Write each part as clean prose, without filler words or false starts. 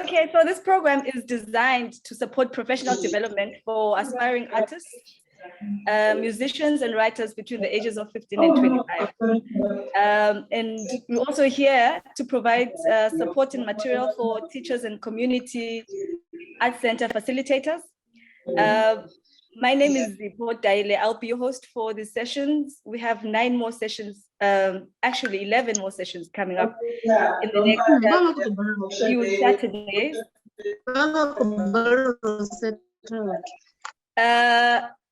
Okay, so this program is designed to support professional development for aspiring artists, musicians and writers between the ages of 15 and 25. And we're also here to provide support and material for teachers and community art center facilitators. My name is Zipho Daile. I'll be your host for these sessions. We have 9 more sessions, actually 11 more sessions coming up in the next few Saturdays.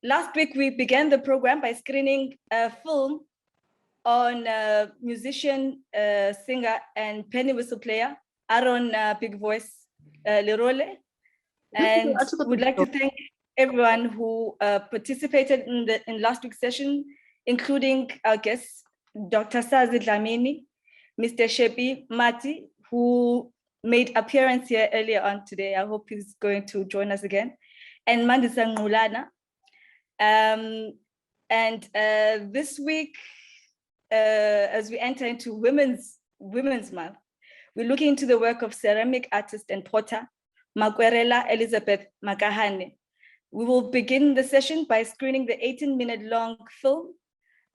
Last week, we began the program by screening a film on musician, singer, and penny whistle player, Aaron Big Voice Lerole. And we'd like to thank everyone who participated in last week's session, including our guests, Dr. Sazi Dlamini, Mr. Shepi Mati, who made appearance here earlier on today. I hope he's going to join us again, and Mandisa Ngulana. This week, as we enter into Women's Month, we're looking into the work of ceramic artist and potter, Makwarela Elizabeth Makahane. We will begin the session by screening the 18-minute long film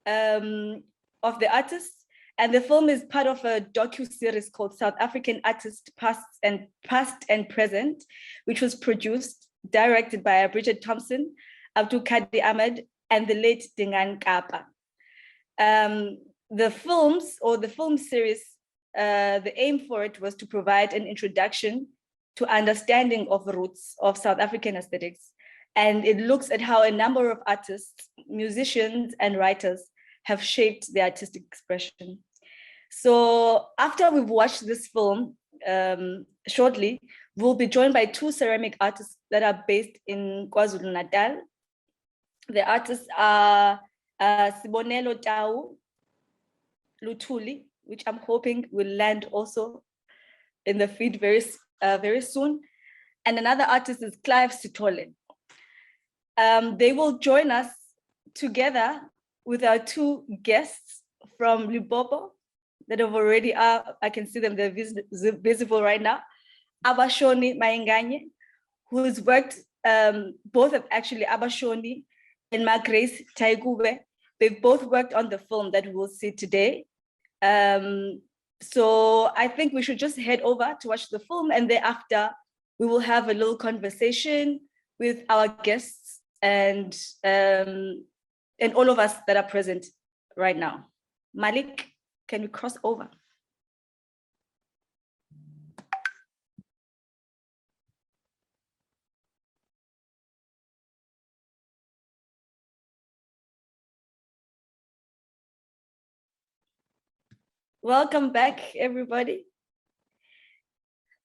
of the artist. And the film is part of a docu-series called South African Artists Past and Present, which was produced, directed by Bridget Thompson, Abdul Kadi Ahmed, and the late Dingan Kapa. The film series, the aim for it was to provide an introduction to understanding of the roots of South African aesthetics. And it looks at how a number of artists, musicians, and writers have shaped the artistic expression. So after we've watched this film shortly, we'll be joined by 2 ceramic artists that are based in KwaZulu-Natal. The artists are Sibonelo Tau Lutuli, which I'm hoping will land also in the feed very soon. And another artist is Clive Sitole. They will join us together with our 2 guests from Limpopo that have already I can see them, they're visible right now. Avhashoni Mainganye, who's worked, both of actually Avhashoni and Grace Tshikuvhe, they've both worked on the film that we'll see today. So I think we should just head over to watch the film, and thereafter we will have a little conversation with our guests and all of us that are present right now. Malik, can you cross over? Welcome back, everybody.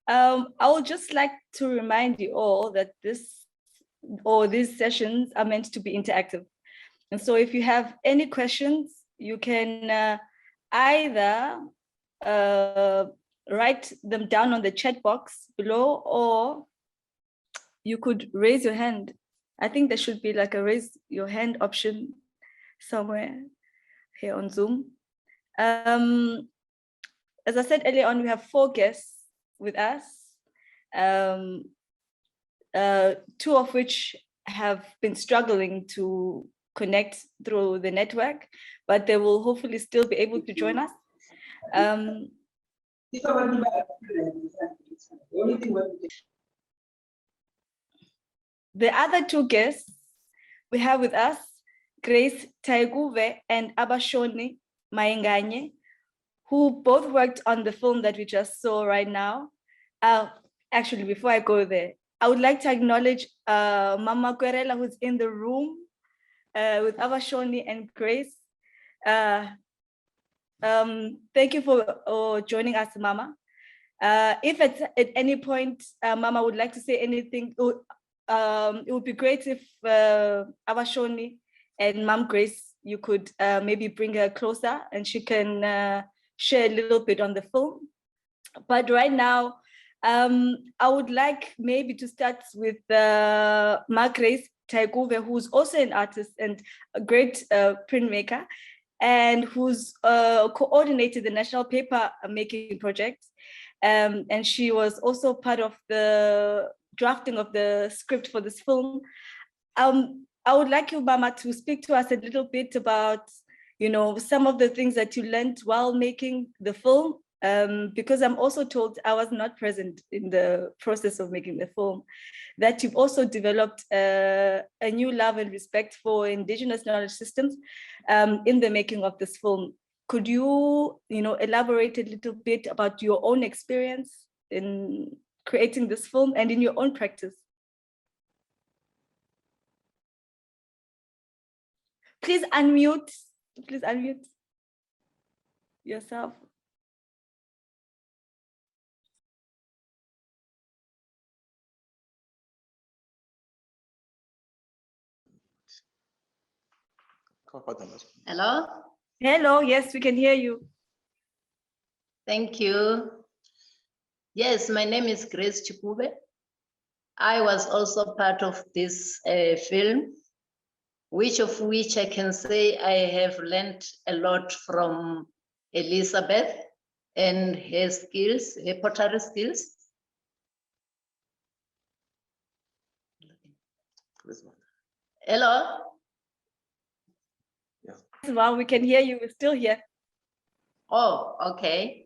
I would just like to remind you all that these sessions are meant to be interactive. And so if you have any questions, you can either write them down on the chat box below, or you could raise your hand. I think there should be like a raise your hand option somewhere here on Zoom. As I said earlier on, we have 4 guests with us, 2 of which have been struggling to connect through the network, but they will hopefully still be able to join us. The other 2 guests we have with us, Grace Tshikuvhe and Avhashoni Mainganye, who both worked on the film that we just saw right now. Actually, before I go there, I would like to acknowledge Mama Makwarela, who's in the room with Avhashoni and Grace. Thank you for joining us, Mama. If at any point Mama would like to say anything, it would be great if Avhashoni and Mom Grace, you could maybe bring her closer and she can share a little bit on the film. But right now, I would like maybe to start with Grace Tshikuvhe, who's also an artist and a great printmaker, and who's coordinated the National Paper Making Project. And she was also part of the drafting of the script for this film. I would like you, Mama, to speak to us a little bit about, some of the things that you learned while making the film, because I'm also told, I was not present in the process of making the film, that you've also developed a new love and respect for indigenous knowledge systems in the making of this film. Could you, elaborate a little bit about your own experience in creating this film and in your own practice? Please unmute yourself. Hello? Hello, yes, we can hear you. Thank you. Yes, my name is Grace Tshikuvhe. I was also part of this film, which I can say I have learned a lot from Elizabeth and her skills, her pottery skills. Hello? Wow, we can hear you, we're still here. Oh, okay.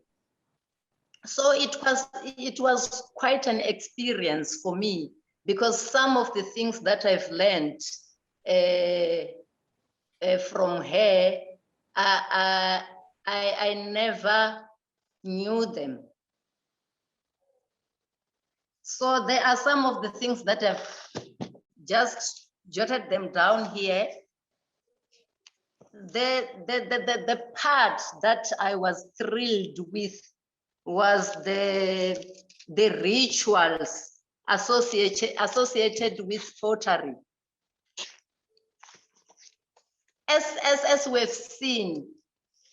So it was quite an experience for me, because some of the things that I've learned from her, I never knew them. So there are some of the things that I've just jotted them down here. The part that I was thrilled with was the rituals associated with pottery. As we've seen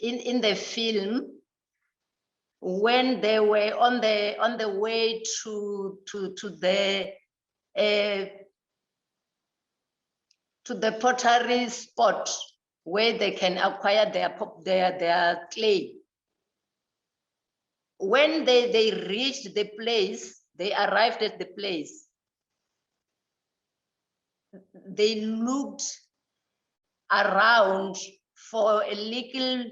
in the film, when they were on the way to the pottery spot where they can acquire their clay. When they reached the place, they arrived at the place, they looked around for a little,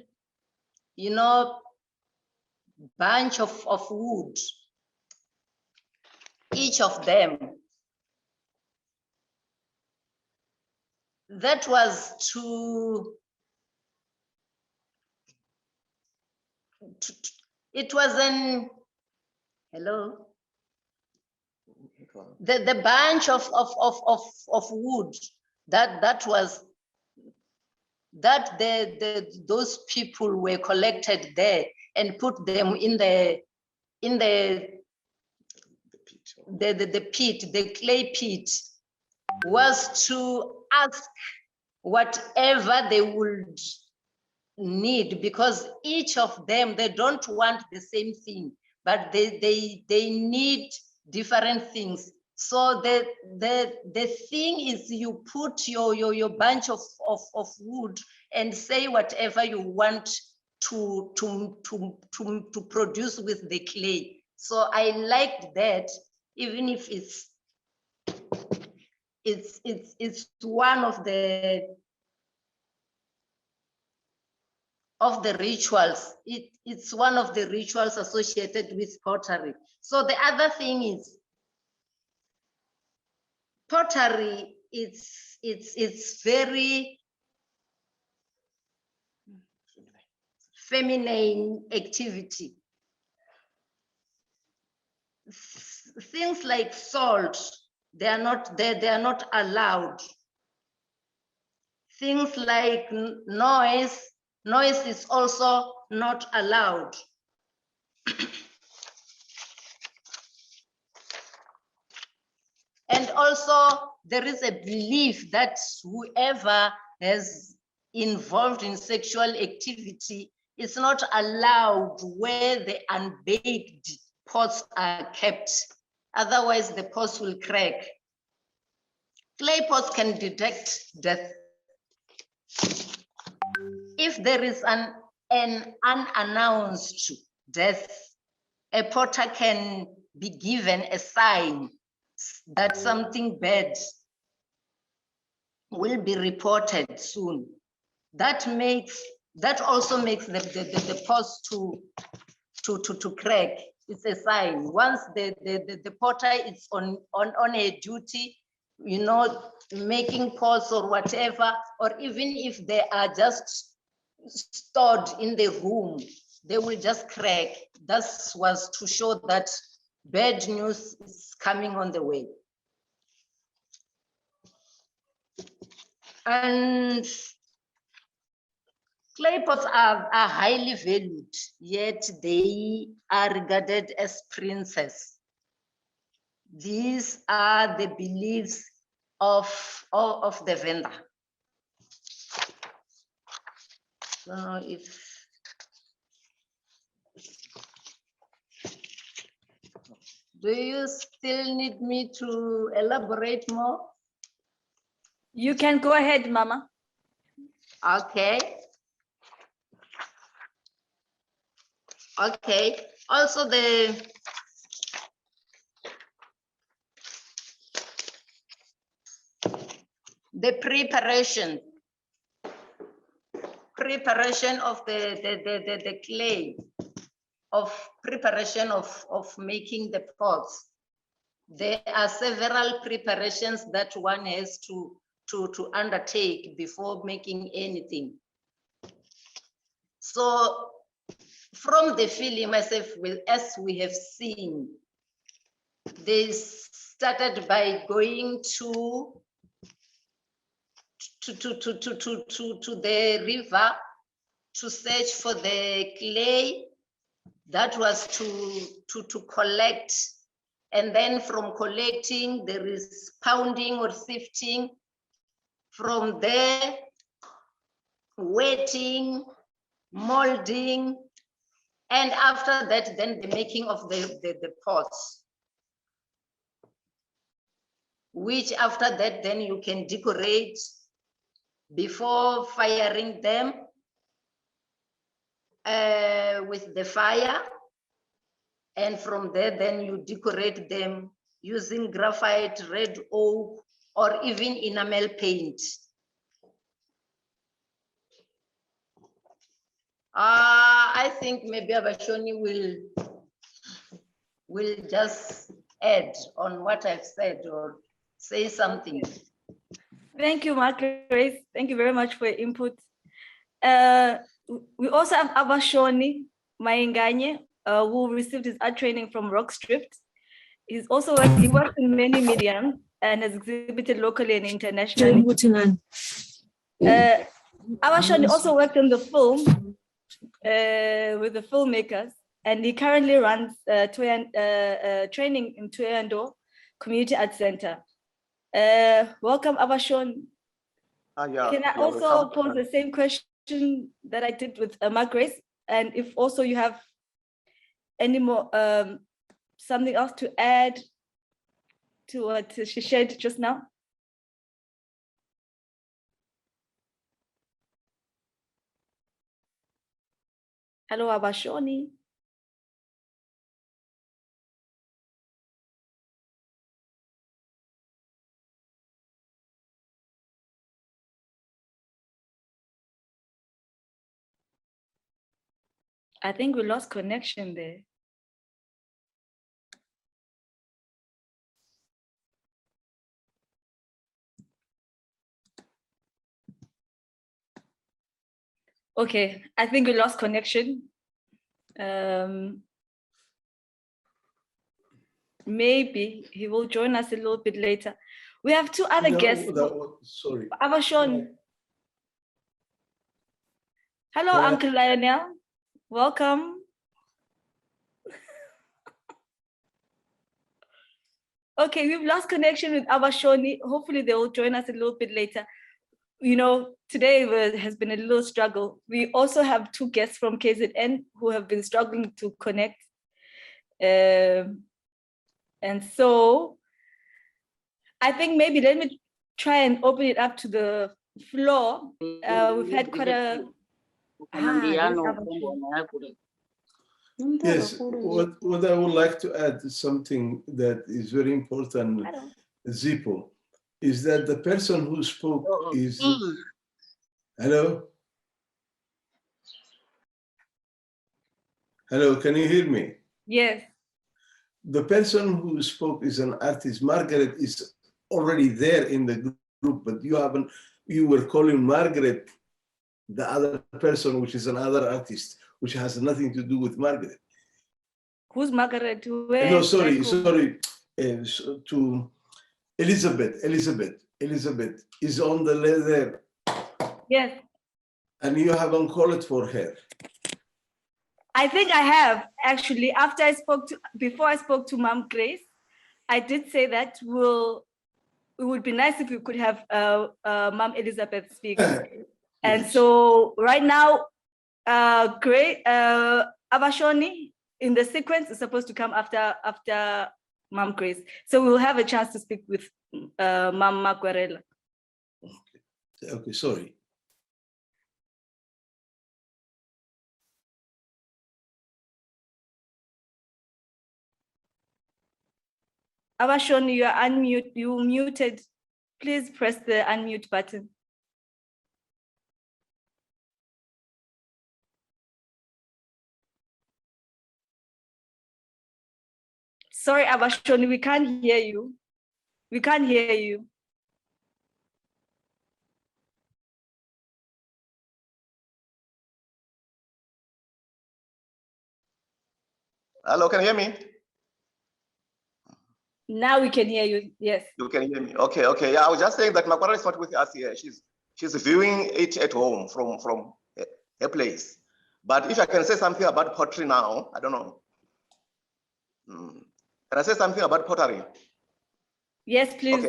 bunch of wood, each of them. That was it was hello? The bunch of wood that those people were collected there and put them in the pit, the clay pit, was to ask whatever they would need, because each of them, they don't want the same thing, but they need different things. So the thing is, you put your bunch of wood and say whatever you want to produce with the clay. So I liked that, even if it's one of the rituals. It's one of the rituals associated with pottery. So the other thing is, pottery, it's very feminine activity. Things like salt, they are not allowed. Things like noise is also not allowed. And also, there is a belief that whoever is involved in sexual activity is not allowed where the unbaked pots are kept. Otherwise, the pots will crack. Clay pots can detect death. If there is an unannounced death, a potter can be given a sign that something bad will be reported soon. That also makes the pots to crack. It's a sign. Once the potter is on a duty, you know, making pots or whatever, or even if they are just stored in the room, they will just crack. That was to show that bad news is coming on the way. And clay pots are highly valued, yet they are regarded as princes. These are the beliefs of the vendor. So do you still need me to elaborate more? You can go ahead, Mama. Okay. Okay. Also the preparation of the clay, of preparation of making the pots. There are several preparations that one has to undertake before making anything. So from the film, as we have seen, they started by going to the river to search for the clay that was to collect. And then from collecting, there is pounding or sifting. From there, wetting, molding, and after that, then the making of the pots, which after that, then you can decorate before firing them with the fire. And from there, then you decorate them using graphite, red oak, or even enamel paint. I think maybe Avhashoni will just add on what I've said or say something. Thank you, Margaret. Thank you very much for your input. We also have Avhashoni Mainganye, who received his art training from Rockstripped. He works in many mediums and has exhibited locally and internationally. Avhashoni also worked on the film with the filmmakers, and he currently runs training in Tuyando Community Arts Center. Welcome, Avhashoni. Can I also pose the same question that I did with Margaret? And if also you have any more, something else to add to what she shared just now? Hello, Avhashoni. I think we lost connection there. Okay, I think we lost connection. Maybe he will join us a little bit later. We have two other guests. Sorry. Avhashoni. Hello, Uncle Lionel. Welcome. Okay, we've lost connection with Avhashoni. Hopefully they will join us a little bit later. You know, today has been a little struggle. We also have two guests from KZN who have been struggling to connect. And so I think maybe let me try and open it up to the floor. We've had quite a... Yes, what I would like to add is something that is very important, Zippo, is that the person who spoke is, hello? Hello, can you hear me? Yes. The person who spoke is an artist. Margaret is already there in the group, but you were calling Margaret the other person, which is another artist, which has nothing to do with Margaret. Who's Margaret? Where? No, sorry. To Elizabeth is on the letter. Yes. And you haven't called for her. I think I have actually. Before I spoke to Mom Grace, I did say that it would be nice if we could have Mom Elizabeth speak. And so right now, Avhashoni in the sequence is supposed to come after Mom Grace. So we'll have a chance to speak with Mom Makwarela. Okay, sorry. Avhashoni, you're muted. Please press the unmute button. Sorry, Avhashoni, we can't hear you. We can't hear you. Hello, can you hear me? Now we can hear you, yes. You can hear me, okay. Yeah, I was just saying that Makwarela is not with us here. She's viewing it at home from her place. But if I can say something about pottery now, I don't know. Can I say something about pottery? Yes, please.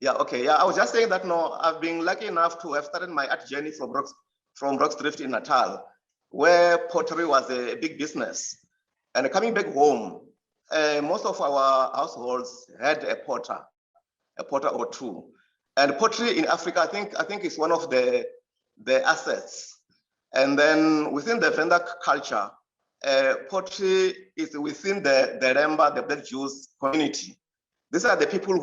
Okay. Yeah, I was just saying that I've been lucky enough to have started my art journey from Roxdrift in Natal, where pottery was a big business. And coming back home, most of our households had a potter or two. And pottery in Africa, I think is one of the assets. And then within the Venda culture, pottery is within the Remba, the Black Jews community. These are the people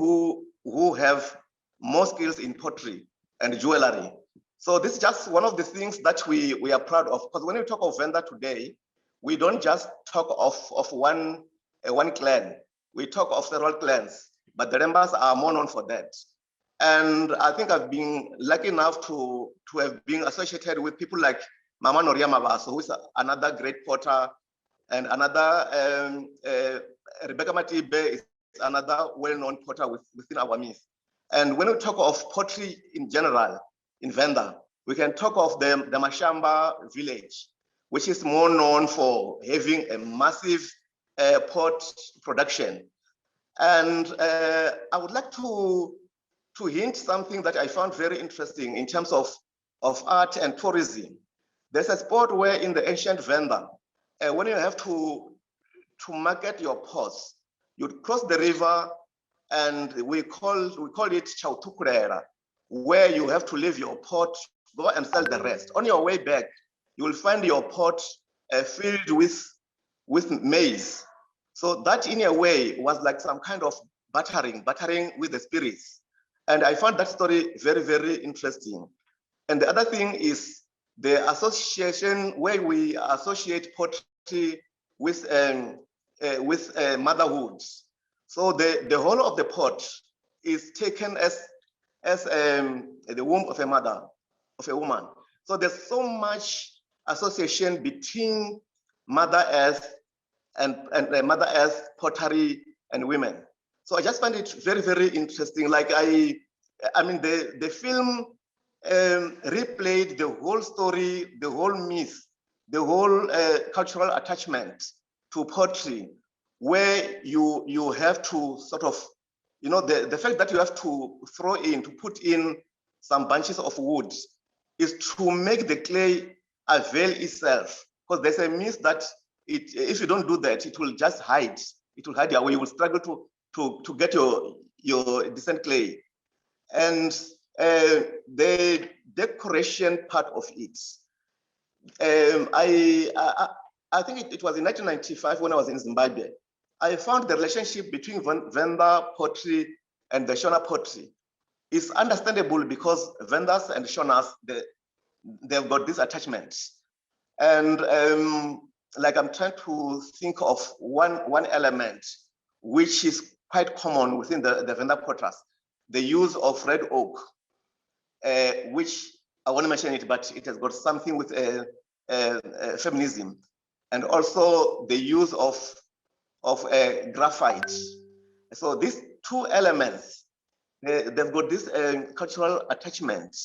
who have more skills in pottery and jewelry. So this is just one of the things that we are proud of. Because when we talk of Venda today, we don't just talk of one clan. We talk of several clans, but the Rembas are more known for that. And I think I've been lucky enough to have been associated with people like Mama Noria Mabaso, who is another great potter, and another Rebecca Matibe is another well-known potter within our midst. And when we talk of pottery in general, in Venda, we can talk of the Mashamba village, which is more known for having a massive pot production. And I would like to hint something that I found very interesting in terms of art and tourism. There's a spot where in the ancient Venda, when you have to market your pots, you'd cross the river, and we call it Chautukurera, where you have to leave your pot, go and sell the rest. On your way back, you will find your pot filled with maize. So that in a way was like some kind of battering with the spirits. And I found that story very, very interesting. And the other thing is the association where we associate pottery with motherhood. So the whole of the pot is taken as the womb of a mother, of a woman. So there's so much association between Mother Earth and Mother Earth, pottery, and women. So I just find it very, very interesting. Like I mean, the film replayed the whole story, the whole myth, the whole cultural attachment to pottery, where you have to sort of, the fact that you have to put in some bunches of wood is to make the clay avail itself. Because there's a myth that if you don't do that, it will just hide. It will hide away. You will struggle to get your decent clay. And the decoration part of it, I think it was in 1995 when I was in Zimbabwe. I found the relationship between Venda pottery and the Shona pottery is understandable because Vendas and Shonas, they've got these attachments. And like I'm trying to think of one element which is quite common within the Venda potters, the use of red oak, which I want to mention it, but it has got something with feminism, and also the use of graphite. So these two elements, they've got this cultural attachment.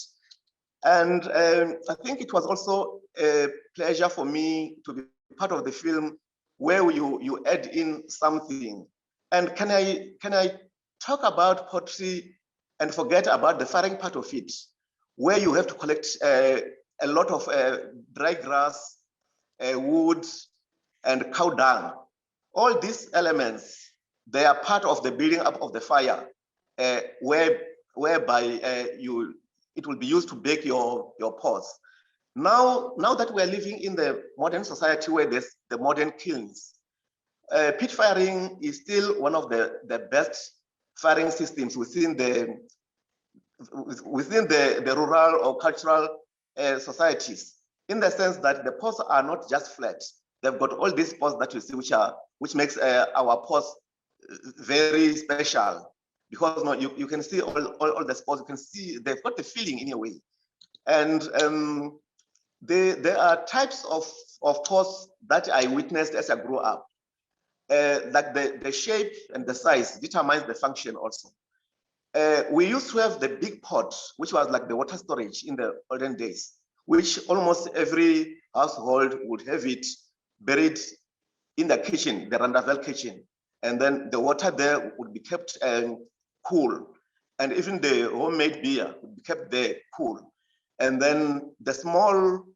And I think it was also a pleasure for me to be part of the film where you add in something. And can I talk about pottery and forget about the firing part of it, where you have to collect a lot of dry grass, wood, and cow dung. All these elements, they are part of the building up of the fire, whereby it will be used to bake your pots. Now that we're living in the modern society where there's the modern kilns, pit firing is still one of the best firing systems within the rural or cultural societies, in the sense that the pots are not just flat. They've got all these pots that you see, which makes our pots very special, because you can see all the spots. You can see they've got the feeling in a way. And there are types of pots that I witnessed as I grew up. Like the shape and the size determines the function also. We used to have the big pot, which was like the water storage in the olden days, which almost every household would have it buried in the kitchen, the Randavel kitchen. And then the water there would be kept cool. And even the homemade beer would be kept there cool. And then the small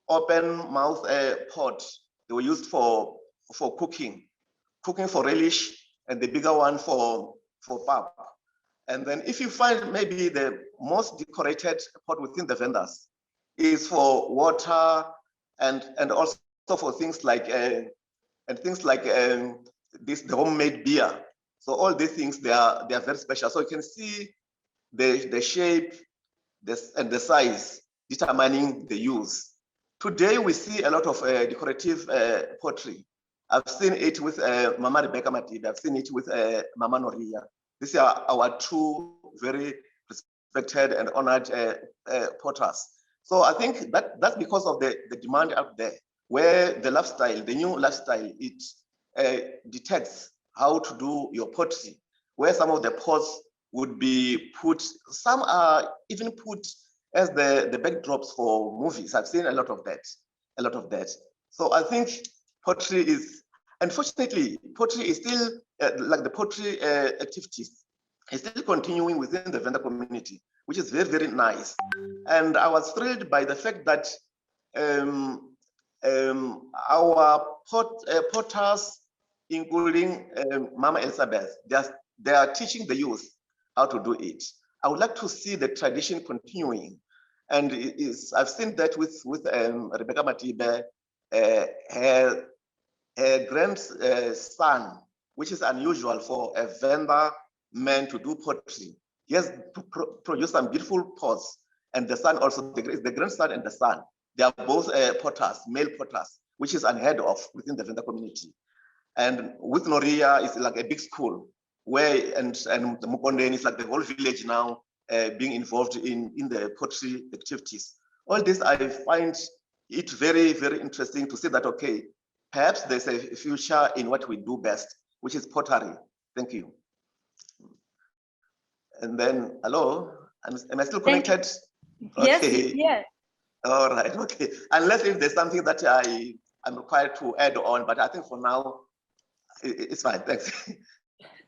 open mouth pot, they were used for cooking for relish, and the bigger one for pap. And then if you find maybe the most decorated pot within the vendors is for water and also for things like the homemade beer. So all these things, they are very special. So you can see the shape and the size determining the use. Today we see a lot of decorative pottery. I've seen it with Mama Rebecca Matiba. I've seen it with Mama Noria. These are our two very respected and honored potters. So I think that's because of the demand out there, where the lifestyle, the new lifestyle, it detects how to do your pottery, where some of the pots would be put, some are even put as the backdrops for movies. I've seen a lot of that. So I think pottery is, unfortunately, pottery is still, like the pottery activities, is still continuing within the vendor community, which is very, very nice. And I was thrilled by the fact that our potters, including Mama Elizabeth, they are teaching the youth how to do it. I would like to see the tradition continuing. And I've seen that with Rebecca Matiba, her grandson, which is unusual for a vendor man to do pottery. He has to produce some beautiful pots. And the son also, the grandson and the son, they are both potters, male potters, which is unheard of within the vendor community. And with Noria, it's like a big school where, and the Mukondeni is like the whole village now being involved in the pottery activities. All this, I find it very, very interesting to see that, okay, perhaps there's a future in what we do best, which is pottery. Thank you. And then, hello, am I still connected? Yes, Okay. yeah. All right, okay. Unless if there's something that I'm required to add on, but I think for now, it's fine, thanks.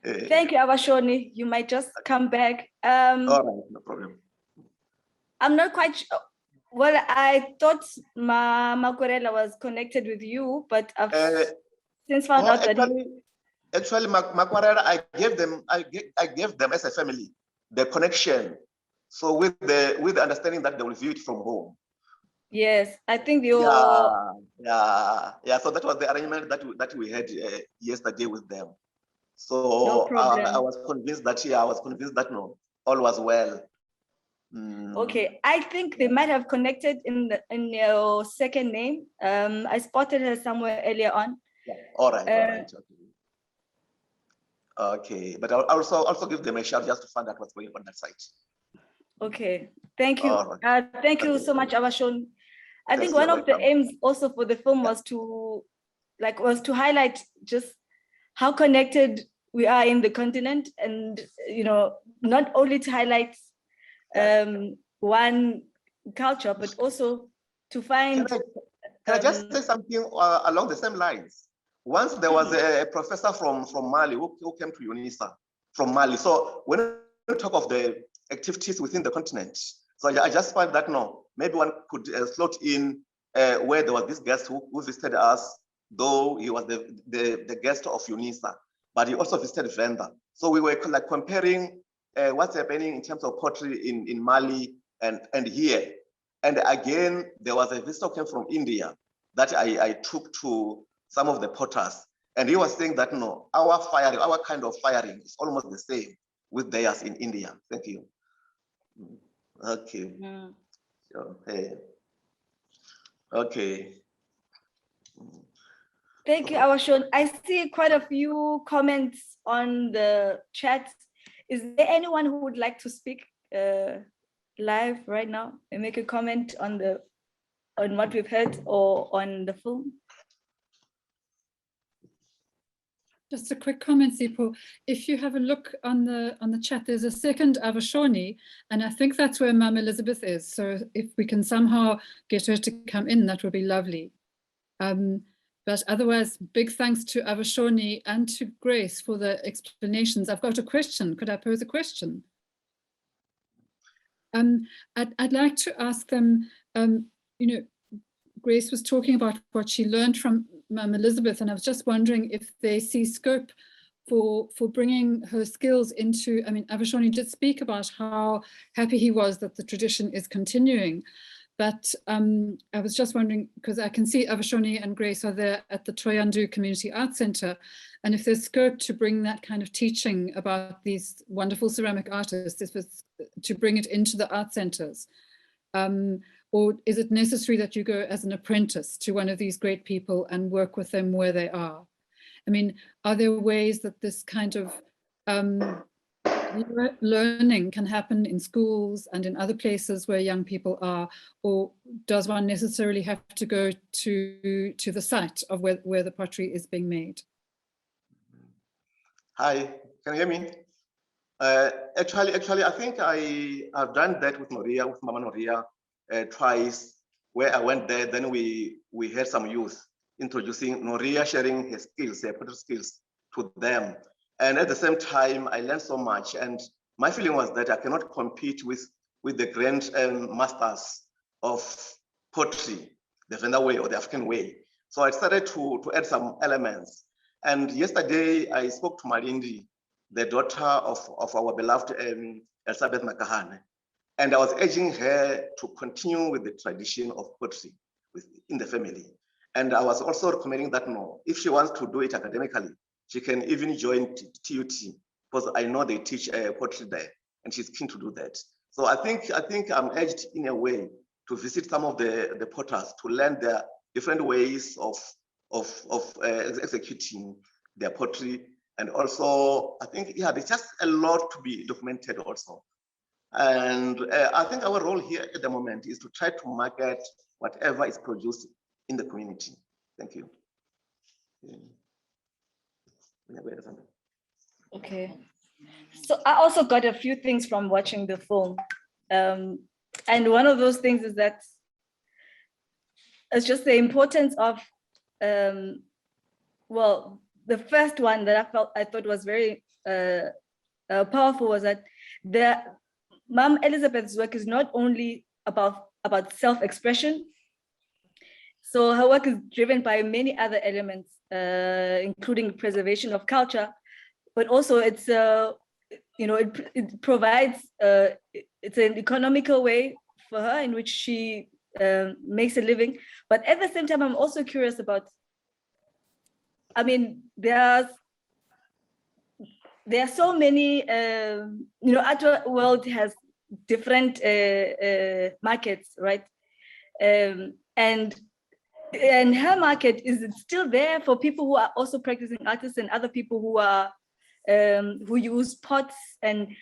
Thank you, Avhashoni. You might just come back. All right, no problem. I'm not quite sure. Well, I thought Makwarela was connected with you, but I've since found out that actually, Makwarela, I gave them as a family the connection. So with the understanding that they will view it from home. Yes, I think your Yeah. So that was the arrangement that we had yesterday with them. no So problem. I was convinced that no, all was well. Okay, I think they might have connected in your second name. I spotted her somewhere earlier on. Yeah. All right. Okay, but I'll also give them a shout just to find out what's going on that site. Okay, thank you. All right. Thank you so much, Avhashoni. I think Yes, one you're of the welcome. aims also for the film was to highlight just how connected we are in the continent, and not only to highlight one culture, but also to find. Can I just say something along the same lines? Once there was a professor from Mali who came to UNISA from Mali. So when we talk of the activities within the continent, so I just find that maybe one could slot in where there was this guest who visited us, though he was the guest of UNISA, but he also visited Venda. So we were like comparing what's happening in terms of pottery in Mali and here. And again, there was a visitor who came from India that I took to some of the potters. And he was saying that our kind of firing is almost the same with theirs in India. Thank you. Okay. So, hey. Okay. Thank you, Avhashoni. I see quite a few comments on the chat. Is there anyone who would like to speak live right now and make a comment on what we've heard or on the film? Just a quick comment, Sipho. If you have a look on the chat, there's a second Avhashoni, and I think that's where Mum Elizabeth is. So if we can somehow get her to come in, that would be lovely. But otherwise, big thanks to Avhashoni and to Grace for the explanations. I've got a question. Could I pose a question? I'd like to ask them, Grace was talking about what she learned from Mum Elizabeth, and I was just wondering if they see scope for bringing her skills into, Avhashoni did speak about how happy he was that the tradition is continuing. But I was just wondering, because I can see Avhashoni and Grace are there at the Thohoyandou Community Arts Centre, and if there's scope to bring that kind of teaching about these wonderful ceramic artists, to bring it into the art centres. Or is it necessary that you go as an apprentice to one of these great people and work with them where they are? Are there ways that this kind of learning can happen in schools and in other places where young people are, or does one necessarily have to go to the site of where the pottery is being made? Hi, can you hear me? Actually, I think I've done that with Mama Noria twice, where I went there. Then we had some youth introducing Noria, sharing her skills, her pottery skills to them. And at the same time, I learned so much. And my feeling was that I cannot compete with the grand masters of pottery, the Venda way or the African way. So I started to add some elements. And yesterday I spoke to Malindi, the daughter of our beloved Elizabeth Makahane. And I was urging her to continue with the tradition of pottery in the family. And I was also recommending that if she wants to do it academically, she can even join TUT, because I know they teach pottery there, and she's keen to do that. So I think I'm urged in a way to visit some of the potters to learn their different ways of executing their pottery. And also, I think, there's just a lot to be documented also. And I think our role here at the moment is to try to market whatever is produced in the community. Thank you. Okay. So I also got a few things from watching the film. And one of those things is that it's just the importance of, well, the first one that I thought was very powerful was that Mum Elizabeth's work is not only about self-expression. So her work is driven by many other elements, including preservation of culture, but also it's it provides it's an economical way for her in which she makes a living. But at the same time, I'm also curious about, I mean, there are so many, art world has different markets, right? And her market, is it still there for people who are also practicing artists and other people who are who use pots? And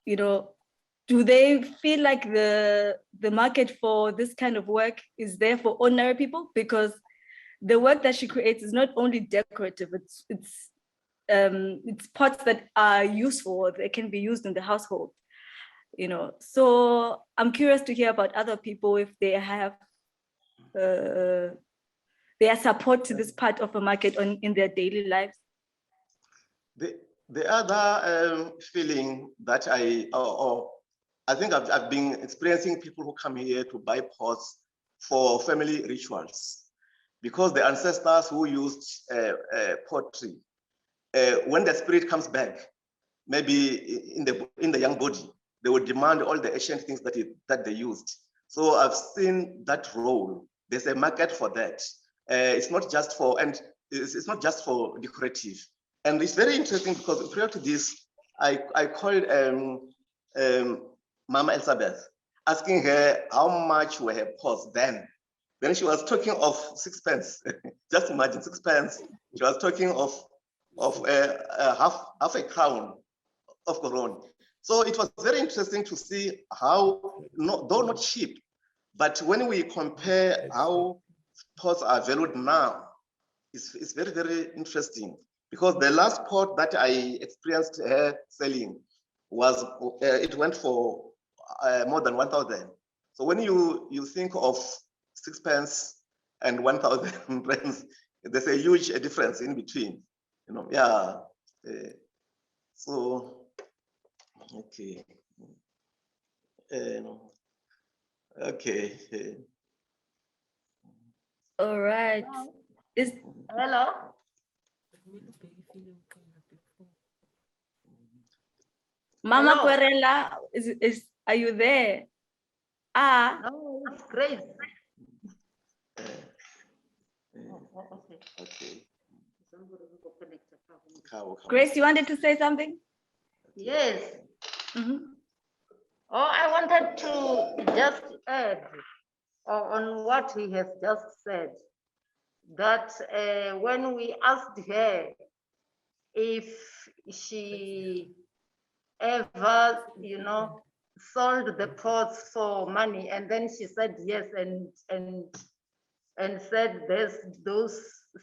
do they feel like the market for this kind of work is there for ordinary people? Because the work that she creates is not only decorative, it's pots that are useful, they can be used in the household, So I'm curious to hear about other people, if they have their support to this part of the market in their daily lives. The other feeling that I think I've been experiencing people who come here to buy pots for family rituals, because the ancestors who used pottery, when the spirit comes back, maybe in the young body, they would demand all the ancient things that they used. So I've seen that role. There's a market for that. It's not just for decorative. And it's very interesting because prior to this, I called Mama Elizabeth, asking her how much were her pots then. Then she was talking of 6pence. Just imagine, 6pence. She was talking of half a crown of Coron. So it was very interesting to see how, though not cheap, but when we compare how pots are valued now, it's very, very interesting. Because the last pot that I experienced her selling was, it went for more than 1,000. So when you think of 6pence and 1,000 rands, there's a huge difference in between. So, okay. Okay. All right. Hello. Mama Makwarela, are you there? No, that's great. Okay. Grace, you wanted to say something? Yes. I wanted to just add on what he has just said, that when we asked her if she ever, sold the pots for money, and then she said yes, and said there's those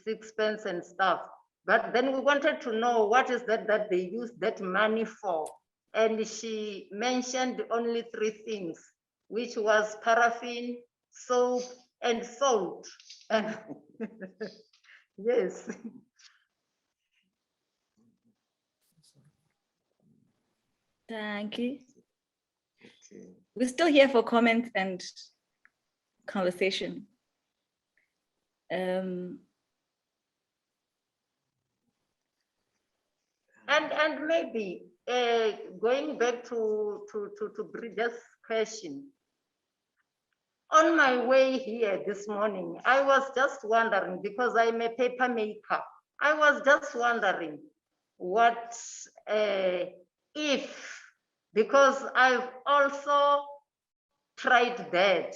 6pence and stuff. But then we wanted to know what is that they use that money for. And she mentioned only 3 things, which was paraffin, soap, and salt. And yes. Thank you. Okay. We're still here for comments and conversation. And maybe going back to Bridget's question, on my way here this morning, I was just wondering, because I'm a paper maker, I was just wondering what if, because I've also tried that,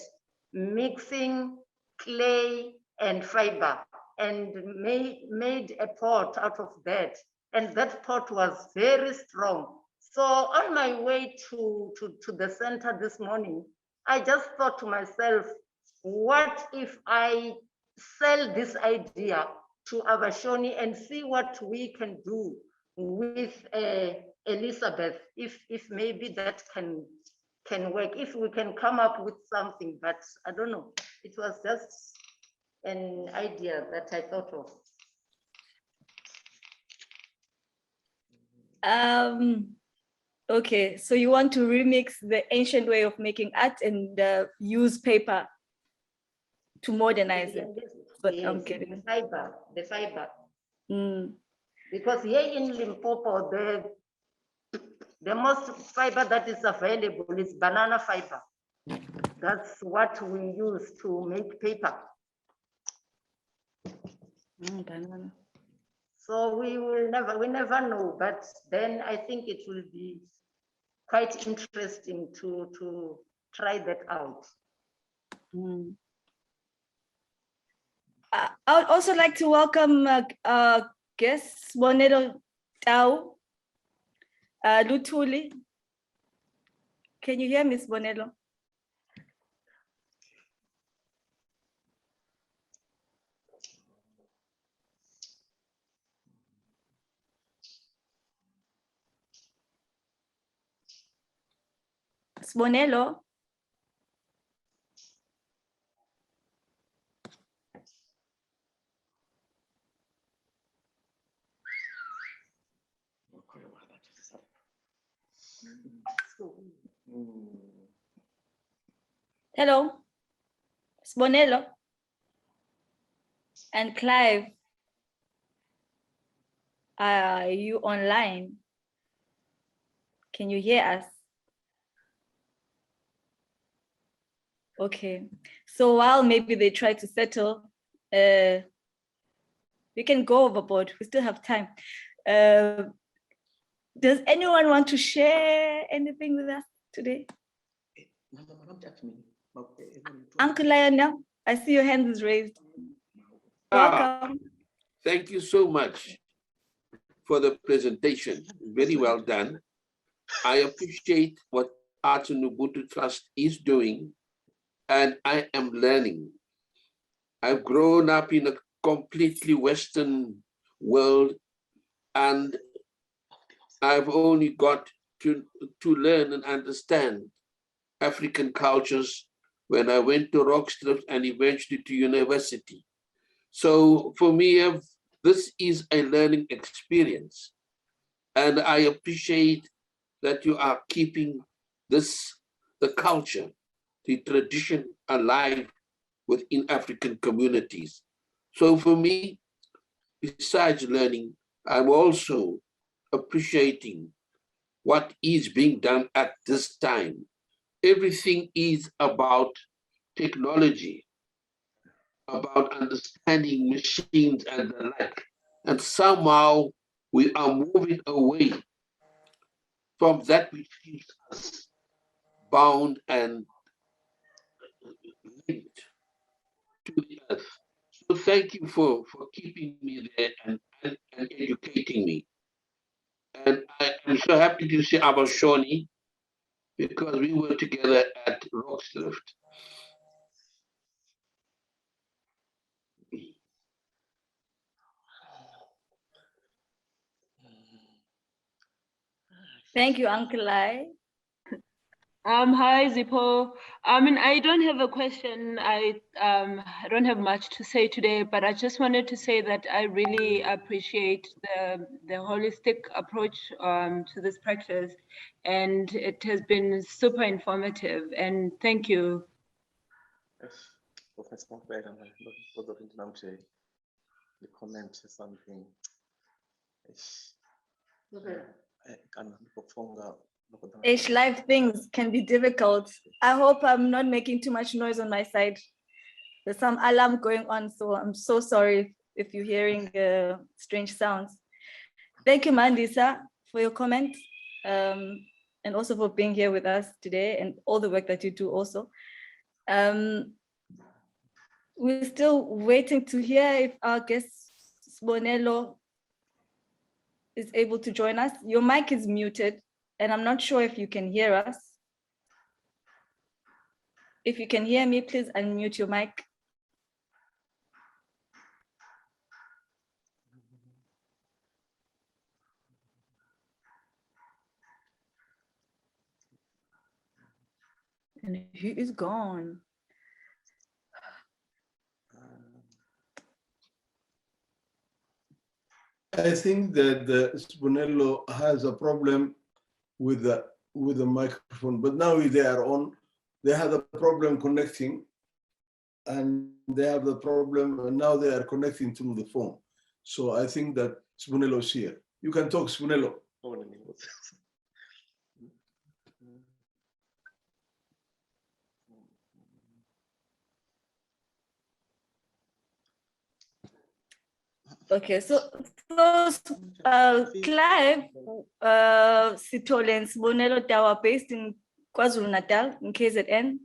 mixing clay and fiber, and made a pot out of that. And that pot was very strong. So on my way to the center this morning, I just thought to myself, what if I sell this idea to Avhashoni and see what we can do with Elizabeth, if maybe that can work, if we can come up with something. But I don't know, it was just an idea that I thought of. Okay, so you want to remix the ancient way of making art and use paper to modernize it? But yes, I'm kidding. The fiber. Because here in Limpopo, the most fiber that is available is banana fiber. That's what we use to make paper. Banana. So we never know, but then I think it will be quite interesting to try that out. I would also like to welcome guests, Bonelo Tau, Lutuli. Can you hear Miss Bonelo? Bonelo. Hello, Bonelo and Clive. Are you online? Can you hear us? Okay, so while maybe they try to settle, we can go overboard. We still have time. Does anyone want to share anything with us today? Uncle Lionel, I see your hand is raised. Welcome. Thank you so much for the presentation. Very well done. I appreciate what Art and Ubuntu Trust is doing, and I am learning. I've grown up in a completely Western world, and I've only got to learn and understand African cultures when I went to Rockstrip and eventually to university. So for me, this is a learning experience. And I appreciate that you are keeping the culture, the tradition alive within African communities. So for me, besides learning, I'm also appreciating what is being done at this time. Everything is about technology, about understanding machines and the like. And somehow we are moving away from that which keeps us bound and linked to the earth. So thank you for keeping me there and educating me. And I am so happy to see Avhashoni because we were together at Rockstrip. Thank you, Uncle Lai. Hi, Zippo. I mean, I don't have a question. I don't have much to say today, but I just wanted to say that I really appreciate the holistic approach to this practice, and it has been super informative. And thank you. The comment something. Life things can be difficult. I hope I'm not making too much noise on my side. There's some alarm going on, so I'm so sorry if you're hearing strange sounds. Thank you, Mandisa, for your comment, and also for being here with us today and all the work that you do also. We're still waiting to hear if our guest, Bonelo, is able to join us. Your mic is muted, and I'm not sure if you can hear us. If you can hear me, please unmute your mic. And he is gone. I think that Bonelo has a problem with the microphone, but now they are on. They had a problem connecting, and they have the problem, and now they are connecting through the phone. So I think that Spunelo is here. You can talk, Spunelo. Okay, so Clive, Sithole and Sibonelo, they are based in KwaZulu-Natal in KZN,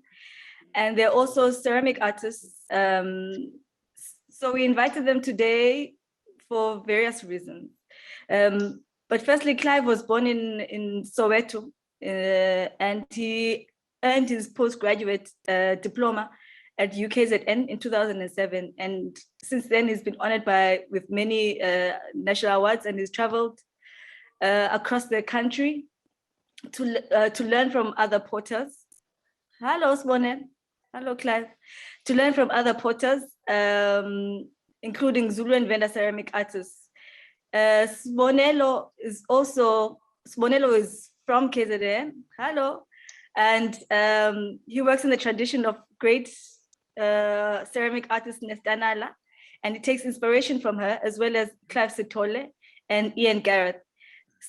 and they're also ceramic artists. So we invited them today for various reasons. But firstly, Clive was born in Soweto, and he earned his postgraduate diploma at UKZN in 2007. And since then, he's been honored with many national awards, and he's traveled across the country to learn from other potters. Hello, Sibonelo. Hello, Clive. To learn from other potters, including Zulu and Venda ceramic artists. Sibonelo is from KZN. Hello. And he works in the tradition of great ceramic artist Nestanala, and he takes inspiration from her, as well as Clive Sithole and Ian Garrett.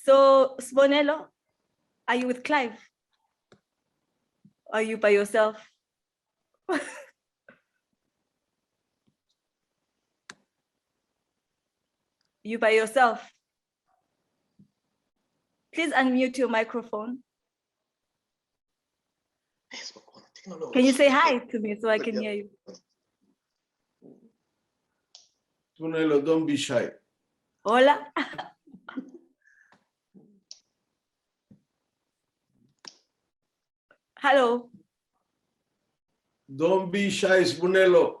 So Sibonelo, are you with Clive? Are you by yourself? You by yourself? Please unmute your microphone. Can you say hi to me so I can hear you? Sibonelo, don't be shy. Hola. Hello. Don't be shy, Sibonelo.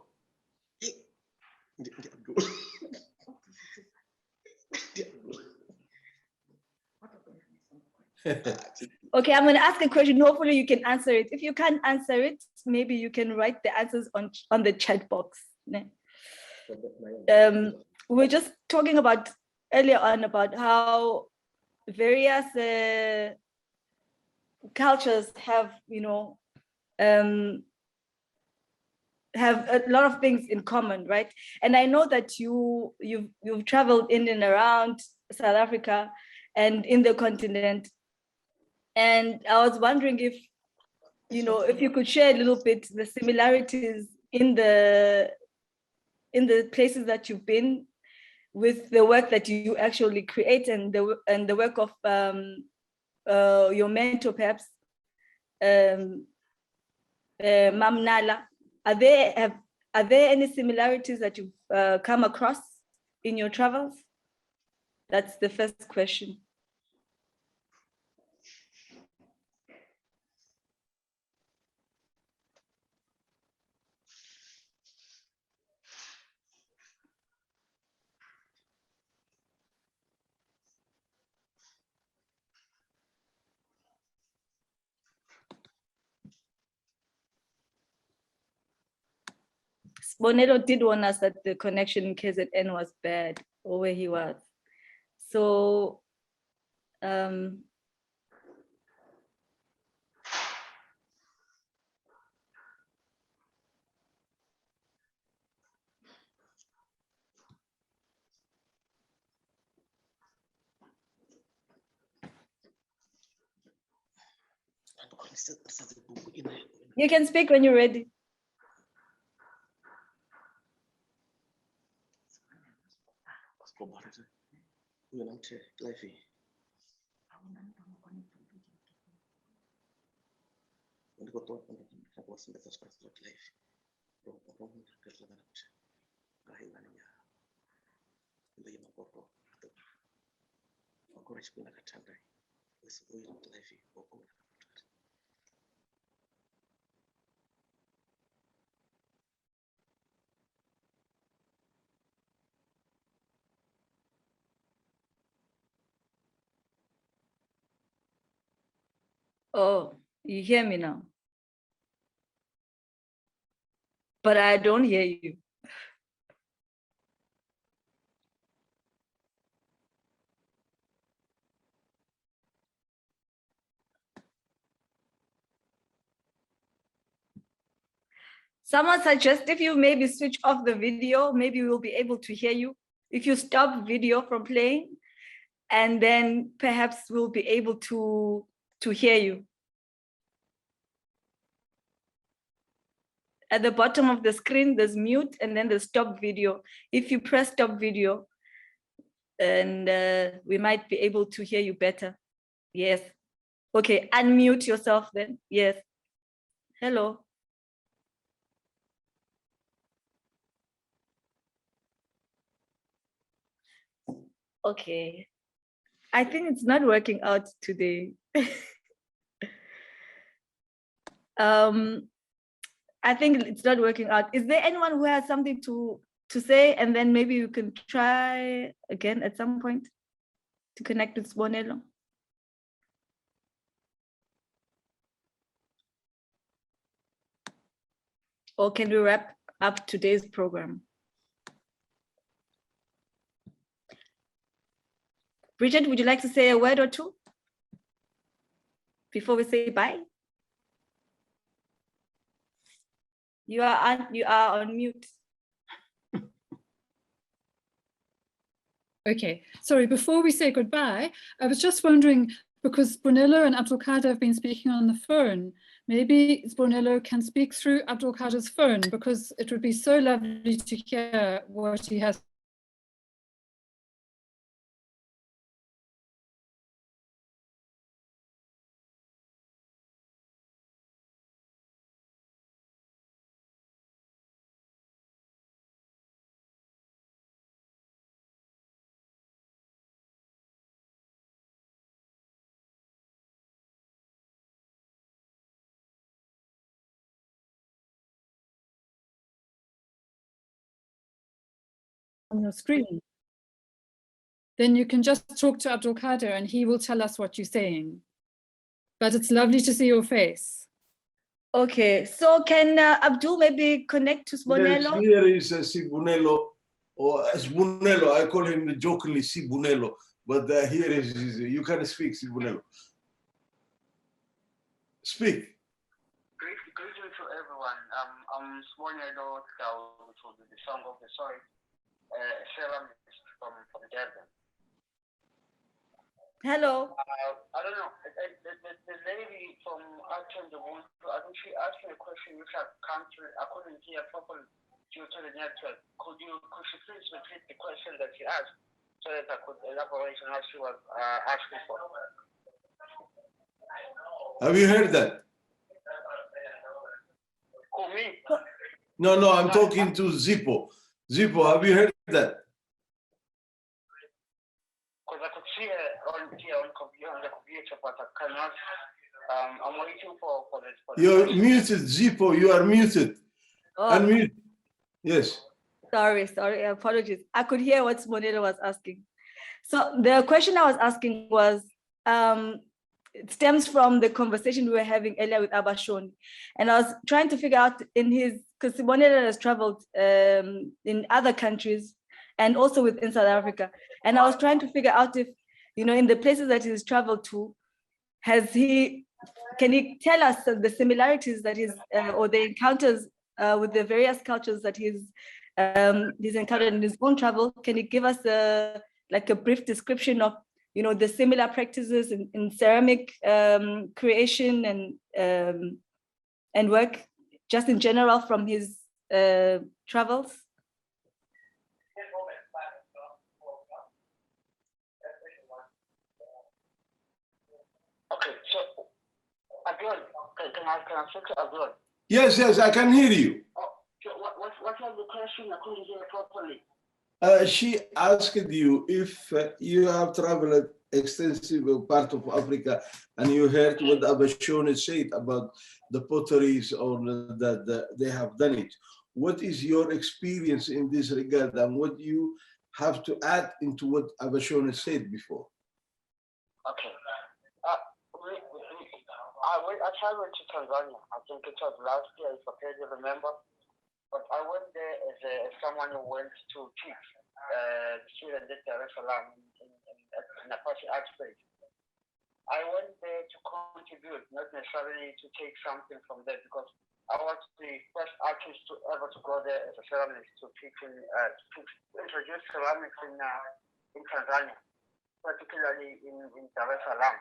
Okay, I'm going to ask a question. Hopefully you can answer it. If you can't answer it, maybe you can write the answers on the chat box. We were just talking about earlier on about how various cultures have, have a lot of things in common, right? And I know that you've traveled in and around South Africa and in the continent. And I was wondering if you could share a little bit the similarities in the places that you've been with the work that you actually create and the work of your mentor, perhaps, Mam Nala. Are there any similarities that you've come across in your travels? That's the first question. Sibonelo did warn us that the connection in KZN was bad, or where he was. So, you can speak when you're ready. Oh, you hear me now? But I don't hear you. Someone suggest if you maybe switch off the video, maybe we'll be able to hear you. If you stop video from playing, and then perhaps we'll be able to hear you. At the bottom of the screen, there's mute and then there's stop video. If you press stop video, and we might be able to hear you better. Yes. Okay, unmute yourself then. Yes. Hello. Okay. I think it's not working out today. I think it's not working out. Is there anyone who has something to say, and then maybe you can try again at some point to connect with Sibonelo? Or can we wrap up today's program? Bridget, would you like to say a word or two before we say bye? You are on mute. Okay, sorry, before we say goodbye, I was just wondering, because Brunello and Abdulkader have been speaking on the phone, maybe Brunello can speak through Abdulkader's phone, because it would be so lovely to hear what he has. On your screen. Then you can just talk to Abdulkader and he will tell us what you're saying. But it's lovely to see your face. Okay, so can Abdul maybe connect to Sibonelo? Yes, here is Sibonelo, or Sibonelo. I call him jokingly Sibonelo, but here is you can speak Sibonelo. Speak. Greetings to everyone. I'm Sibonelo, which will be the song of the soil, ceramist from Durban. Hello. I don't know. The lady from Art and Ubuntu, I think she asked me a question which I couldn't hear properly due to the network. Could she please repeat the question that she asked so that I could elaborate on what she was asking for? Have you heard that? Who, me? No, I'm talking to Zippo. Zippo, have you heard that? Because I could see her on the computer, but I cannot. I'm waiting for this. You're muted, Zippo. You are muted. Oh, Unmute. Yes. sorry, apologies. I could hear what Sibonelo was asking. So the question I was asking was, it stems from the conversation we were having earlier with Avhashoni. And I was trying to figure out because Sibonelo has traveled in other countries and also within South Africa. And I was trying to figure out if, in the places that he's traveled to, can he tell us the similarities that or the encounters with the various cultures that he's encountered in his own travel? Can he give us a brief description of, the similar practices in ceramic creation and work, just in general from his travels? Okay, so Abdul, can I speak to Abdul? Yes, I can hear you. Oh, so what was the question? I couldn't hear properly. She asked you if you have traveled extensive part of Africa and you heard what Avhashoni said about the potteries or that they have done it. What is your experience in this regard and what you have to add into what Avhashoni said before? Okay. I traveled to Tanzania. I think it was last year, if I can remember. But I went there as someone who went to teach students at Dar es Salaam in Apache art space. I went there to contribute, not necessarily to take something from there, because I was the first artist to ever to go there as a ceramist to teach to introduce ceramics in Tanzania, particularly in Dar es Salaam.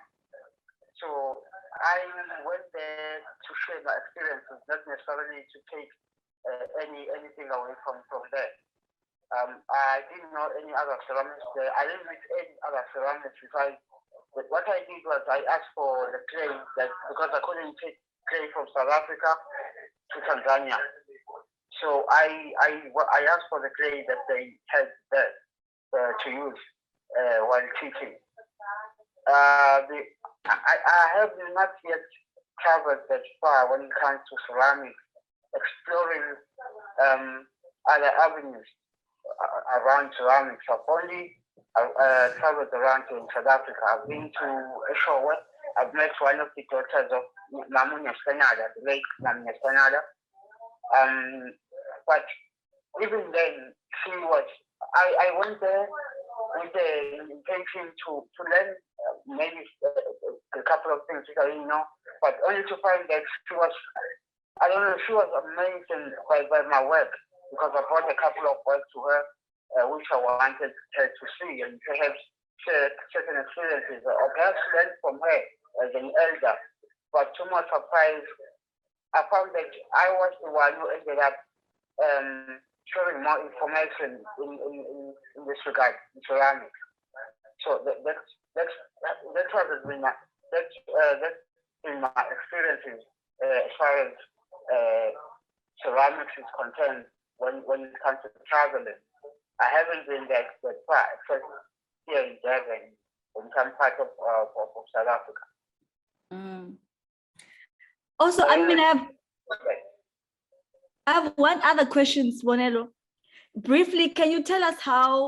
So I went there to share my experiences, not necessarily to take anything away from there. I didn't know any other ceramics there. I didn't meet any other ceramics because what I did was I asked for the clay that because I couldn't take clay from South Africa to Tanzania. So I asked for the clay that they had there to use while teaching. I have not yet traveled that far when it comes to ceramics, exploring other avenues around ceramics. I've only traveled around in South Africa. I've been to Eshowe. I've met one of the daughters of Mamunya Stanada, the late Mamunya Stanada. But even then, she was. I went there with the intention to learn maybe a couple of things that I didn't know, but only to find that she was. I don't know. She was amazed by my work because I brought a couple of work to her, which I wanted her to see and perhaps share certain experiences or perhaps learn from her as an elder. But to my surprise, I found that I was the one who ended up sharing more information in this regard, in ceramics. So that's what has been my experiences as far as ceramics is concerned when it comes to traveling. I haven't been that far, except here in Durban, in some part of South Africa. Also, I mean, I have one other question, Bonelo. Briefly, can you tell us how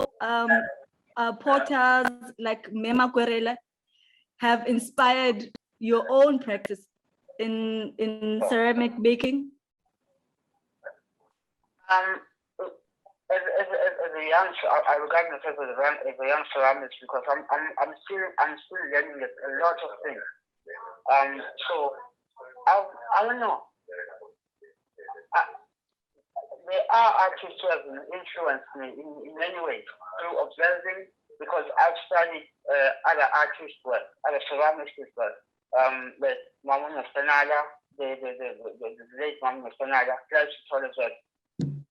potters like Makwarela have inspired your own practice in ceramic baking? As a young, I regard myself as a young ceramist because I'm still learning a lot of things. So I don't know. There are artists who have influenced me in many ways through observing, because I've studied other artists' work, other ceramists' work. Like Mamunya Stanada, the late Mamunya Stanada,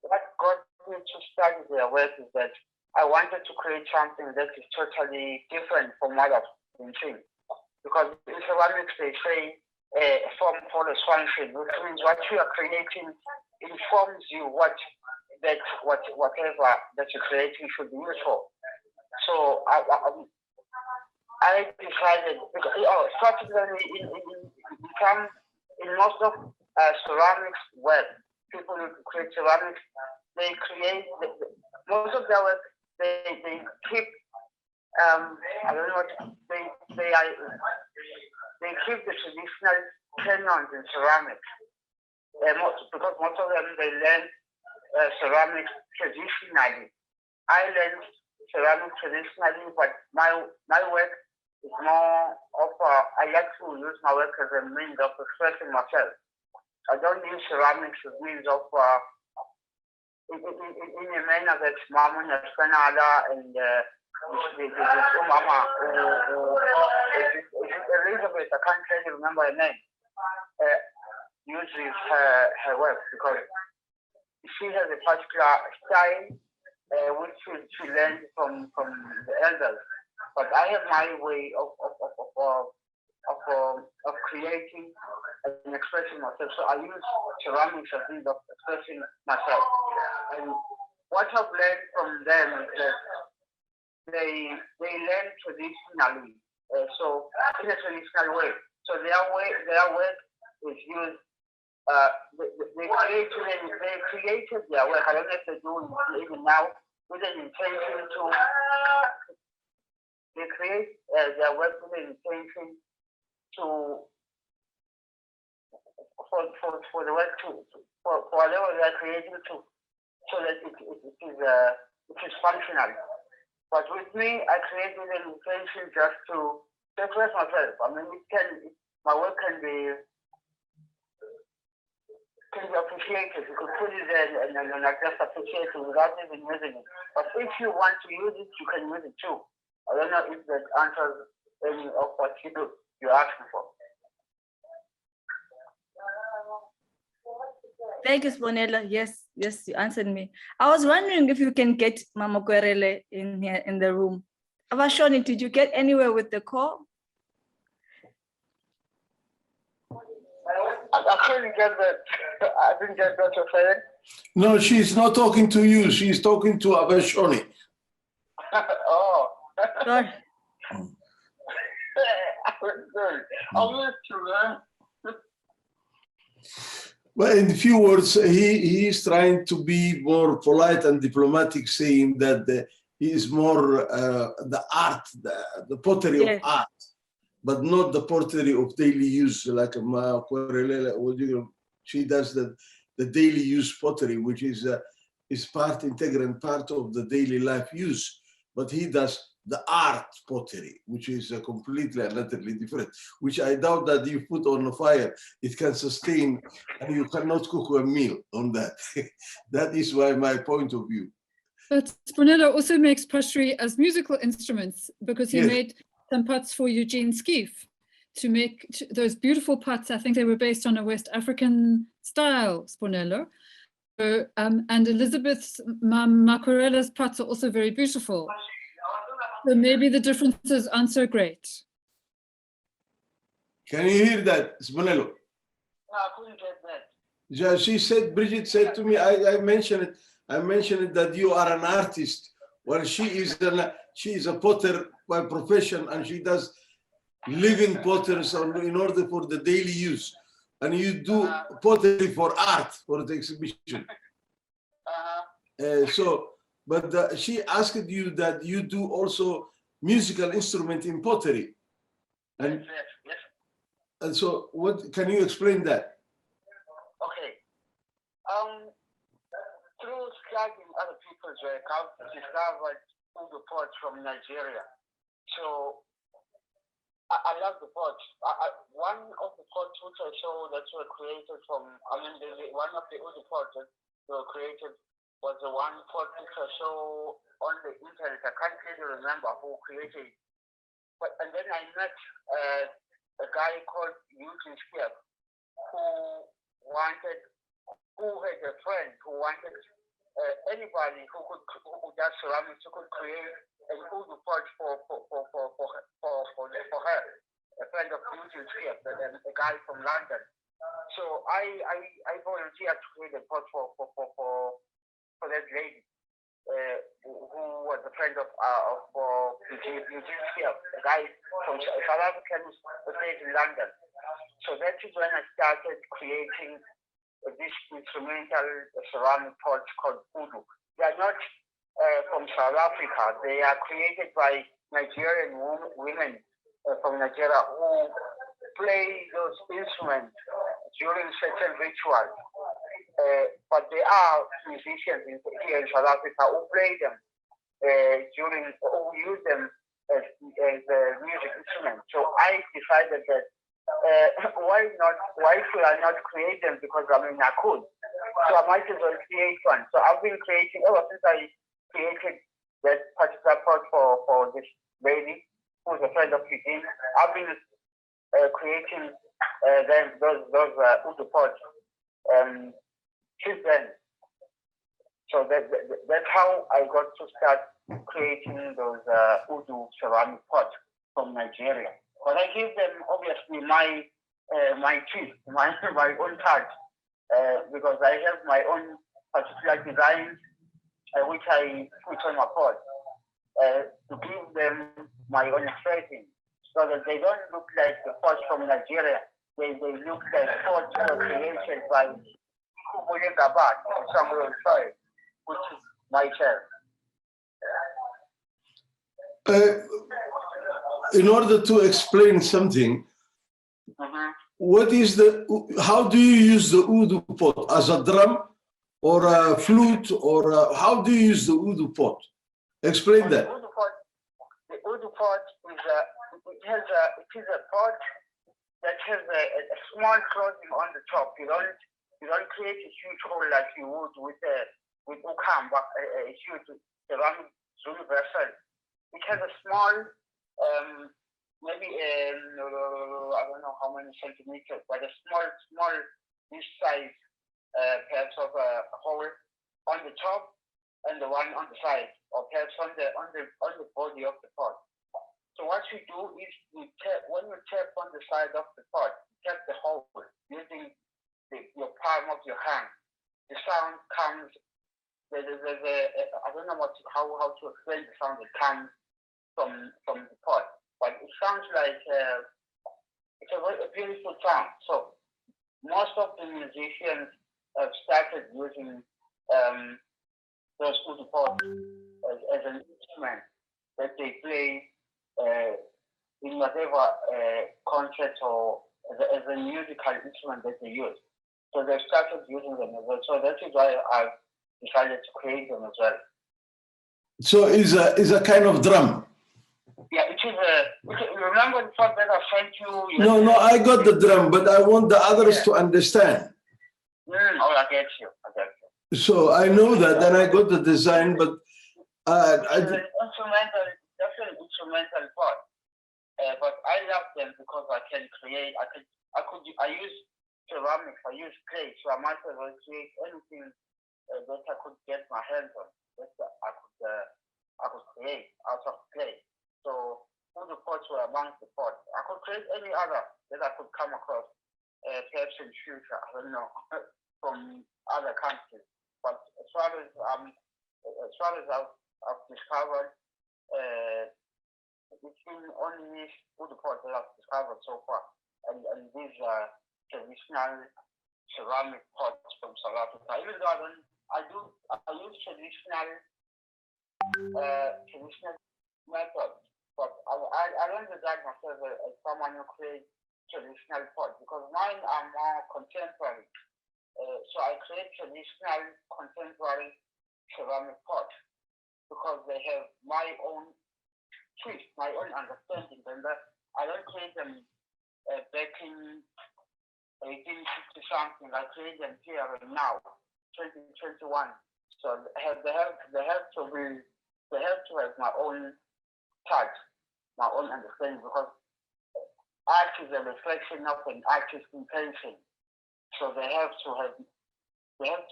what got me to study their work is that I wanted to create something that is totally different from what I've been seeing. Because in ceramics they say form follows function, which means what you are creating informs you whatever that you're creating should be used for. So I decided, because particularly in most of ceramics work, people who create ceramics, they create most of their work. They keep I don't know what they keep the traditional canons in ceramics. Because most of them they learn ceramics traditionally. I learned ceramics traditionally, but my work is more of I like to use my work as a means of expressing myself. I don't use ceramics as means of in a manner that Mamunya Stanada and Mama Elizabeth, I can't really remember her name, uses her work because she has a particular style which she learned from the elders. But I have my way of creating and expressing myself. So I use ceramics as a means of expressing myself. And what I've learned from them is that they learn traditionally, so in a traditional way. So their work is used. They created their work. I don't know if they do it even now with an intention to. They create their work with an intention to for the work for whatever they are creating to, so that it is functional. But with me, I create with an intention just to express myself. I mean, my work can be appreciated. You could put it there and just appreciate it without even using it. But if you want to use it, you can use it too. I don't know if that answers any of what you're asking for. Thank you, Sponela. Yes, yes, you answered me. I was wondering if you can get Mama Makwarela in here in the room. Avhashoni, did you get anywhere with the call? I couldn't get that. I didn't get what you're saying. No, she's not talking to you. She's talking to Avhashoni. Oh. Sorry. I'll let you learn. Well, in a few words, he is trying to be more polite and diplomatic, saying that he is more the art, the pottery Yes. of art, but not the pottery of daily use, like Makwarela. She does the daily use pottery, which is integral part of the daily life use. But he does the art pottery, which is completely and utterly different, which I doubt that you put on a fire, it can sustain, and you cannot cook a meal on that. That is why my point of view. But Sponela also makes pottery as musical instruments, because he Yes. made some pots for Eugene Skeef to make those beautiful pots. I think they were based on a West African style, Sponela. And Elizabeth's Makwarela's pots are also very beautiful. So maybe the differences aren't so great. Can you hear that, Sponelo? No, I couldn't get that. Yeah, she said, Bridget said to me, I mentioned it that you are an artist. Well, she is a potter by profession, and she does living potters in order for the daily use. And you do pottery for art, for the exhibition. But she asked you that you do also musical instrument in pottery. And, Yes. and so what can you explain that? Okay. Through studying other people's work, I've discovered the pots from Nigeria. So I love the pots. One of the pots which I saw that were created from, one of the other pots that were created was the one pot which I saw on the internet. I can't really remember who created it. And then I met a guy called Eugene Skeef who had a friend who wanted anybody who does ceramics who could create an Udu pot for her, a friend of Eugene Skeef, a guy from London. So I volunteered to create a pot for that lady who was a friend of Eugene Skeef, a guy from South African based in London. So that is when I started creating this instrumental ceramic pots called Udu. They are not from South Africa. They are created by Nigerian women from Nigeria who play those instruments during certain rituals. But there are musicians here in South Africa who play them who use them as music instruments. So I decided that why should I not create them? Because I could. So I might as well create one. So I've been creating ever since I created that particular pot for this lady who's a friend of Eugene. I've been creating those Udu pots since then. So that's how I got to start creating those Udu ceramic pots from Nigeria. But I give them obviously my twist, my own touch, because I have my own particular designs which I put on my pot to give them my own expression, so that they don't look like the pots from Nigeria. They look like pots created by Tshikuvhe or somewhere inside, which is myself. In order to explain something, how do you use the Udu pot? As a drum or a flute, or how do you use the Udu pot? Explain that. The Udu pot is a pot that has a small closing on the top. You don't create a huge hole like you would with Ukamba, a huge ceramic vessel. It has a small, maybe I don't know how many centimeters, but a small this size perhaps of a hole on the top and the one on the side, or perhaps on the body of the pot. So what you do is when you tap on the side of the pot, tap the hole using your palm of your hand. The sound comes. I don't know how to explain the sound that comes from the pot, but it sounds like it's a beautiful sound. So most of the musicians have started using those Udu pots as an instrument that they play in whatever concert or as a musical instrument that they use. So they started using them as well. So that is why I decided to create them as well. So is a kind of drum. Yeah, it is you remember the fact that I sent you? No, I got the drum, but I want the others to understand. I get you. So I know that, and I got the design, but that's an instrumental part. But I love them because I can create. I use ceramics. I use clay, so I might as well create anything that I could get my hands on. That I could create out of clay. So all the pots were amongst the pots. I could create any other that I could come across, perhaps in future. I don't know, from other countries. But as far as I've discovered, it's been only all the pots that I've discovered so far, and these are traditional ceramic pots from South Africa. Even though I use traditional methods, but I don't regard myself as someone who creates traditional pots because mine are more contemporary. So I create traditional contemporary ceramic pots because they have my own twist, my own understanding, and that I don't create them back in 1850 something. I create them here and now, 2021. So they have to have my own touch, my own understanding, because art is a reflection of an artist's intention. So they have to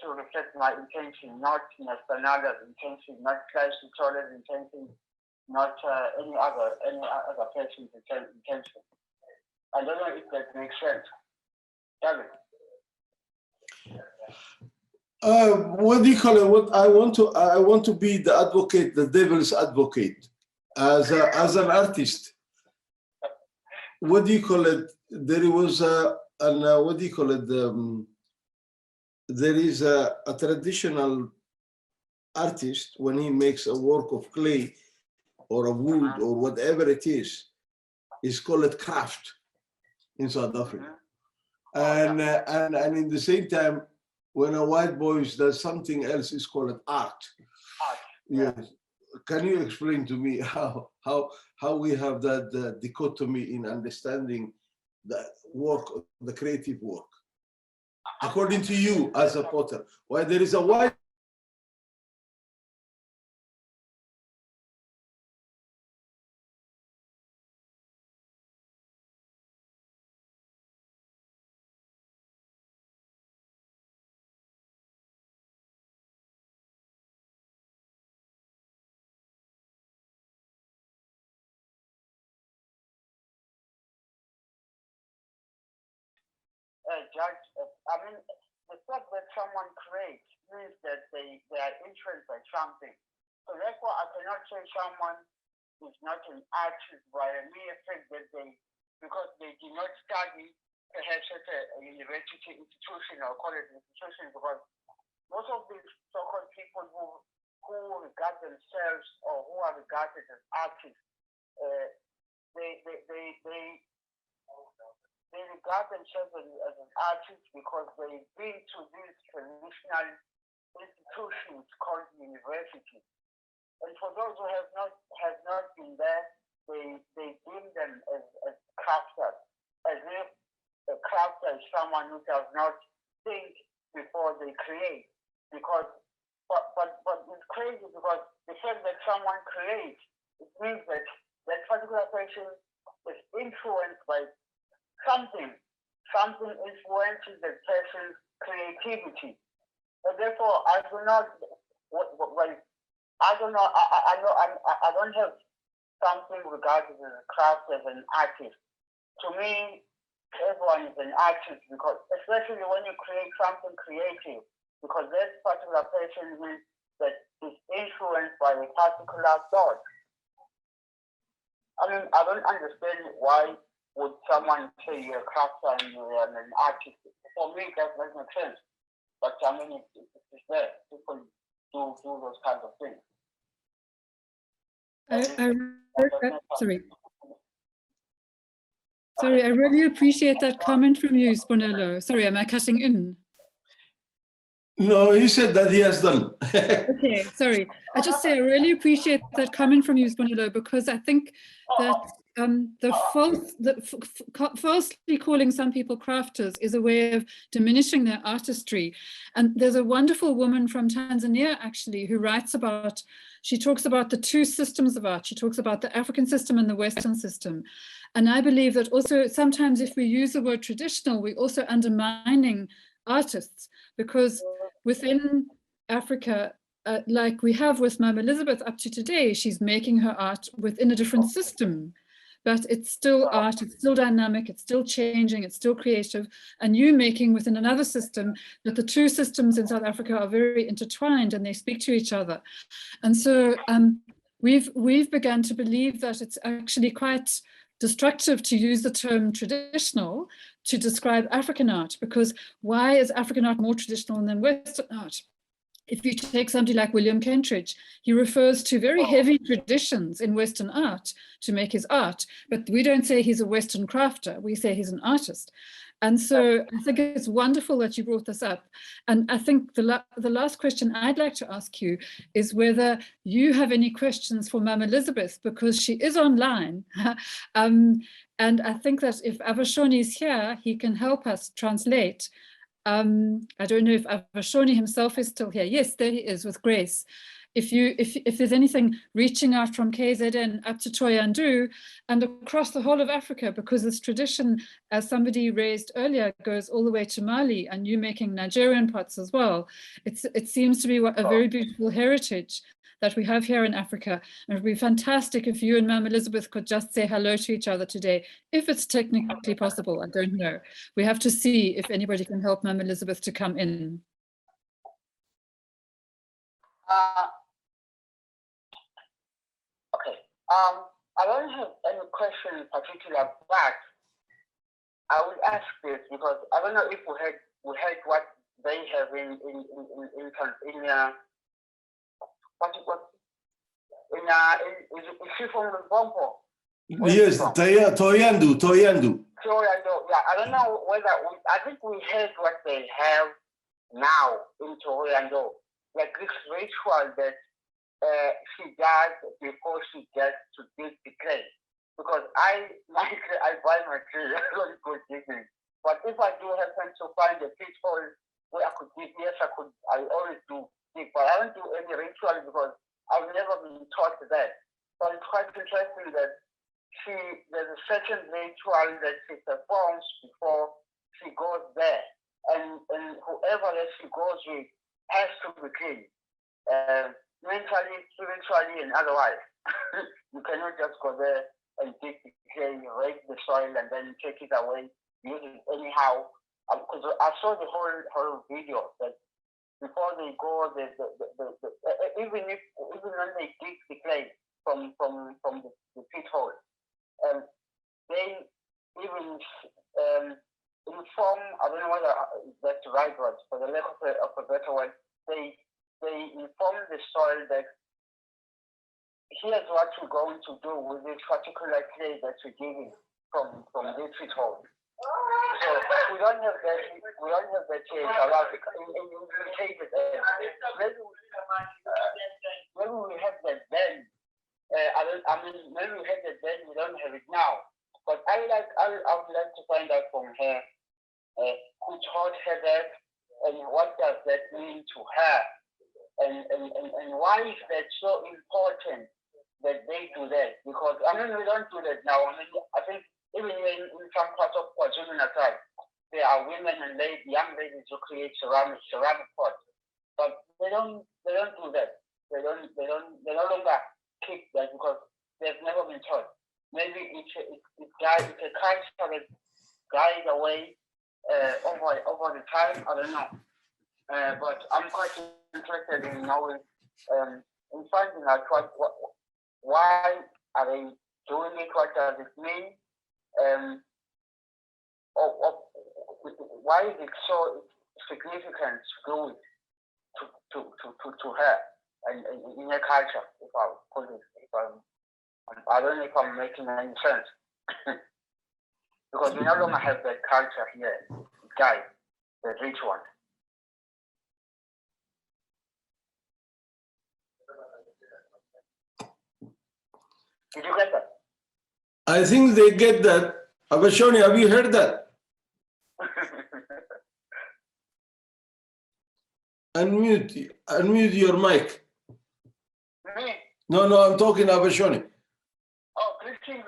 reflect my intention, not Mr. Nada's intention, not Clash Victoria's intention, not any other person's intention. I don't know if that makes sense. Does it? What do you call it? What I want to be the advocate, the devil's advocate, as an artist. What do you call it? There was what do you call it? There is a traditional artist when he makes a work of clay or a wood or whatever it is called craft in South Africa. And in the same time, when a white boy does something else, it's called art. Yes. Can you explain to me how we have that dichotomy in understanding the work, the creative work, according to you as a potter? Why there is a white Judge, I mean, the fact that someone creates means that they are influenced by something. So therefore, I cannot say someone is not an artist by a mere fact that because they did not study perhaps at a university institution or college institution, because most of these so-called people who regard themselves or who are regarded as artists, they regard themselves as an artist because they've been to these traditional institutions called universities. And for those who have not been there, they deem them as crafters, as if a crafter is someone who does not think before they create. But it's crazy because the fact that someone creates, it means that that particular person is influenced by something influences that person's creativity. Therefore, I do not. Well, I don't know. I don't have something regarding the craft as an artist. To me, everyone is an artist because, especially when you create something creative, because that particular person that is influenced by a particular thought. I mean, I don't understand why would someone say you're a crafter and you're an artist. For me, that doesn't make sense. But I mean, it's there. People do those kinds of things. Sorry, I really appreciate that comment from you, Sibonelo. Sorry, am I cutting in? No, he said that he has done. Okay, sorry. I just say I really appreciate that comment from you, Sibonelo, because I think that falsely calling some people crafters is a way of diminishing their artistry. And there's a wonderful woman from Tanzania, actually, who writes about, she talks about the two systems of art. She talks about the African system and the Western system. And I believe that also sometimes if we use the word traditional, we're also undermining artists, because within Africa, like we have with Mama Elizabeth up to today, she's making her art within a different system, but it's still art, it's still dynamic, it's still changing, it's still creative, and you making within another system, that the two systems in South Africa are very intertwined and they speak to each other. And so we've begun to believe that it's actually quite destructive to use the term traditional to describe African art, because why is African art more traditional than Western art? If you take somebody like William Kentridge, he refers to very heavy traditions in Western art to make his art, but we don't say he's a Western crafter, we say he's an artist. And so I think it's wonderful that you brought this up. And I think the last question I'd like to ask you is whether you have any questions for Mama Elizabeth, because she is online. And I think that if Avhashoni is here, he can help us translate. I don't know if Avhashoni himself is still here. Yes, there he is with Grace. If there's anything reaching out from KZN up to Thohoyandou and across the whole of Africa, because this tradition, as somebody raised earlier, goes all the way to Mali, and you making Nigerian pots as well. It seems to be a very beautiful heritage that we have here in Africa. And it would be fantastic if you and Mama Elizabeth could just say hello to each other today, if it's technically possible. I don't know. We have to see if anybody can help Mama Elizabeth to come in. Okay. I don't have any question in particular, but I will ask this because I don't know if we heard what they have in Yes, Thohoyandou. Yeah, I don't know whether I think we heard what they have now in Thohoyandou, like this ritual that she does before she gets to dig the clay. Because I buy my clay, I don't go digging. But if I do happen to find a pit hole where I could dig, yes, I always do dig, but I don't do any ritual because I've never been taught that. But it's quite interesting that there's a certain ritual that she performs before she goes there. And whoever that she goes with has to be clean. Mentally, spiritually, and otherwise. You cannot just go there and dig the clay, rake the soil, and then take it away, use it anyhow. Because I saw the whole video that before they go, even when they dig the clay from the pit hole, they even inform, I don't know whether that's the right word, for the lack of a better word, they inform the soil that here's what you're going to do with this particular clay that you're digging from this pit hole. So we don't have that. We don't have that in South Africa. In cases, maybe we have that then. Maybe we have that then. We don't have it now. But I would like to find out from her who taught her that, and what does that mean to her, and why is that so important that they do that? Because we don't do that now. I think even in some parts of KwaZulu-Natal, there are women and young ladies who create ceramic pots. But they don't do that. They no longer keep that because they've never been taught. Maybe it's a culture that dies away over the time. I don't know. But I'm quite interested in knowing, in finding out why are they doing it? What does it mean? Why is it so significant to do it to her and in her culture? If I put it, I don't know if I'm making any sense. Because we no longer have that culture here, guys, the rich one. Did you get that? I think they get that. Avhashoni, have you heard that? Unmute your mic. Me? No, I'm talking Avhashoni. Oh, greetings.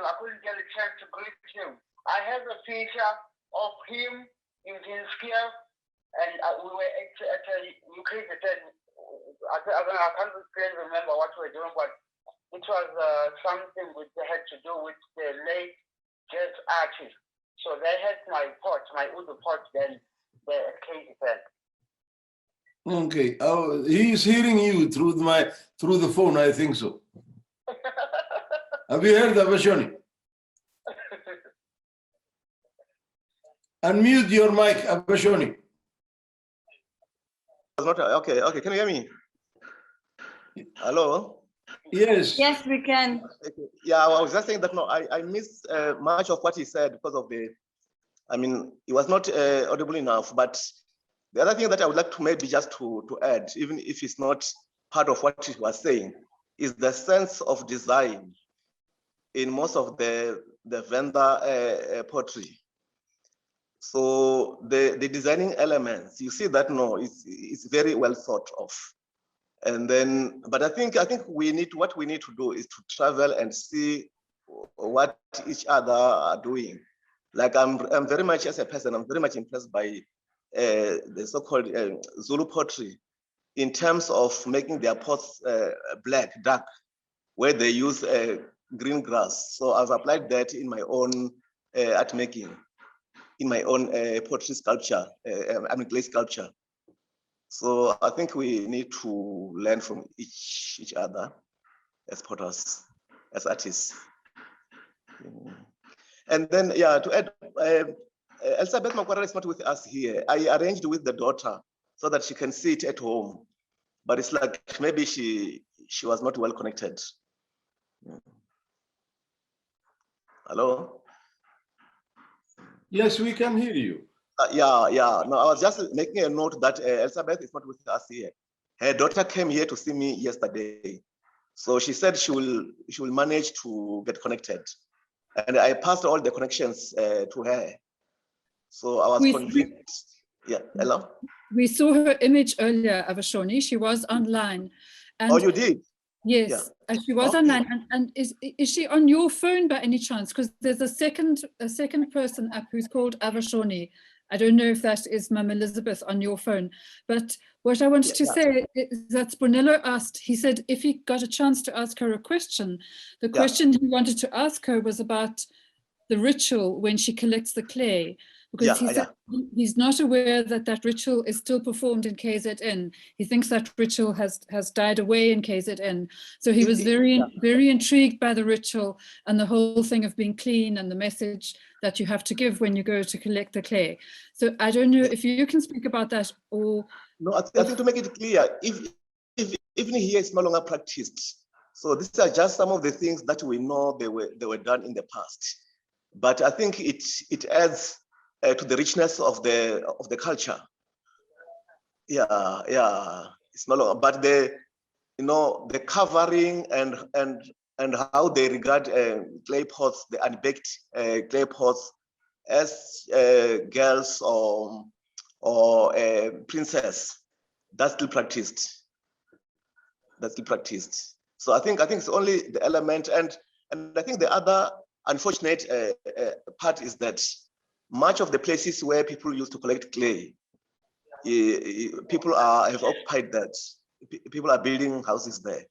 I couldn't get a chance to greet him. I have a picture of him in his skill, and we were at a UK. I can't really remember what we were doing, but it was something that had to do with the late jazz artist. So they had my Udu pot then at KZN. Okay. Oh, he's hearing you through the phone, I think so. Have you heard Avhashoni? Unmute your mic, Avhashoni. Okay, can you hear me? Hello? Yes. Yes, we can. Okay. Yeah, I was just saying that no, I missed much of what he said because of it was not audible enough. But the other thing that I would like to maybe just to add, even if it's not part of what he was saying, is the sense of design in most of the Venda pottery. So the designing elements, you see that no, it's very well thought of. And then, but I think what we need to do is to travel and see what each other are doing. Like I'm very much, as a person, I'm very much impressed by the so-called Zulu pottery in terms of making their pots dark, where they use green grass. So I've applied that in my own art making, in my own pottery sculpture, clay sculpture. So I think we need to learn from each other as potters, as artists. And then, yeah, to add, Elizabeth Makwarela is not with us here. I arranged with the daughter so that she can see it at home, but it's like maybe she was not well connected. Hello? Yes, we can hear you. Yeah. No, I was just making a note that Elizabeth is not with us here. Her daughter came here to see me yesterday. So she said she will manage to get connected. And I passed all the connections to her. So I was convinced. Yeah, hello? We saw her image earlier, Avhashoni. She was online. And oh, you did? Yes, yeah. She was online. And is she on your phone by any chance? Because there's a second person up who's called Avhashoni. I don't know if that is Mama Elizabeth on your phone. But what I wanted to say is that Brunello asked, he said if he got a chance to ask her a question, the question he wanted to ask her was about the ritual when she collects the clay. Because he said he's not aware that ritual is still performed in KZN. He thinks that ritual has died away in KZN. So he was very intrigued by the ritual and the whole thing of being clean and the message that you have to give when you go to collect the clay. So I don't know if you can speak about that or... No, I think to make it clear, if even here it's no longer practiced. So these are just some of the things that we know they were done in the past. But I think it adds to the richness of the culture. Yeah. It's no longer, but the covering and how they regard clay pots, the unbaked clay pots, as girls or princess. That's still practiced. So I think it's only the element, and I think the other unfortunate part is that much of the places where people used to collect clay, people have occupied that. People are building houses there.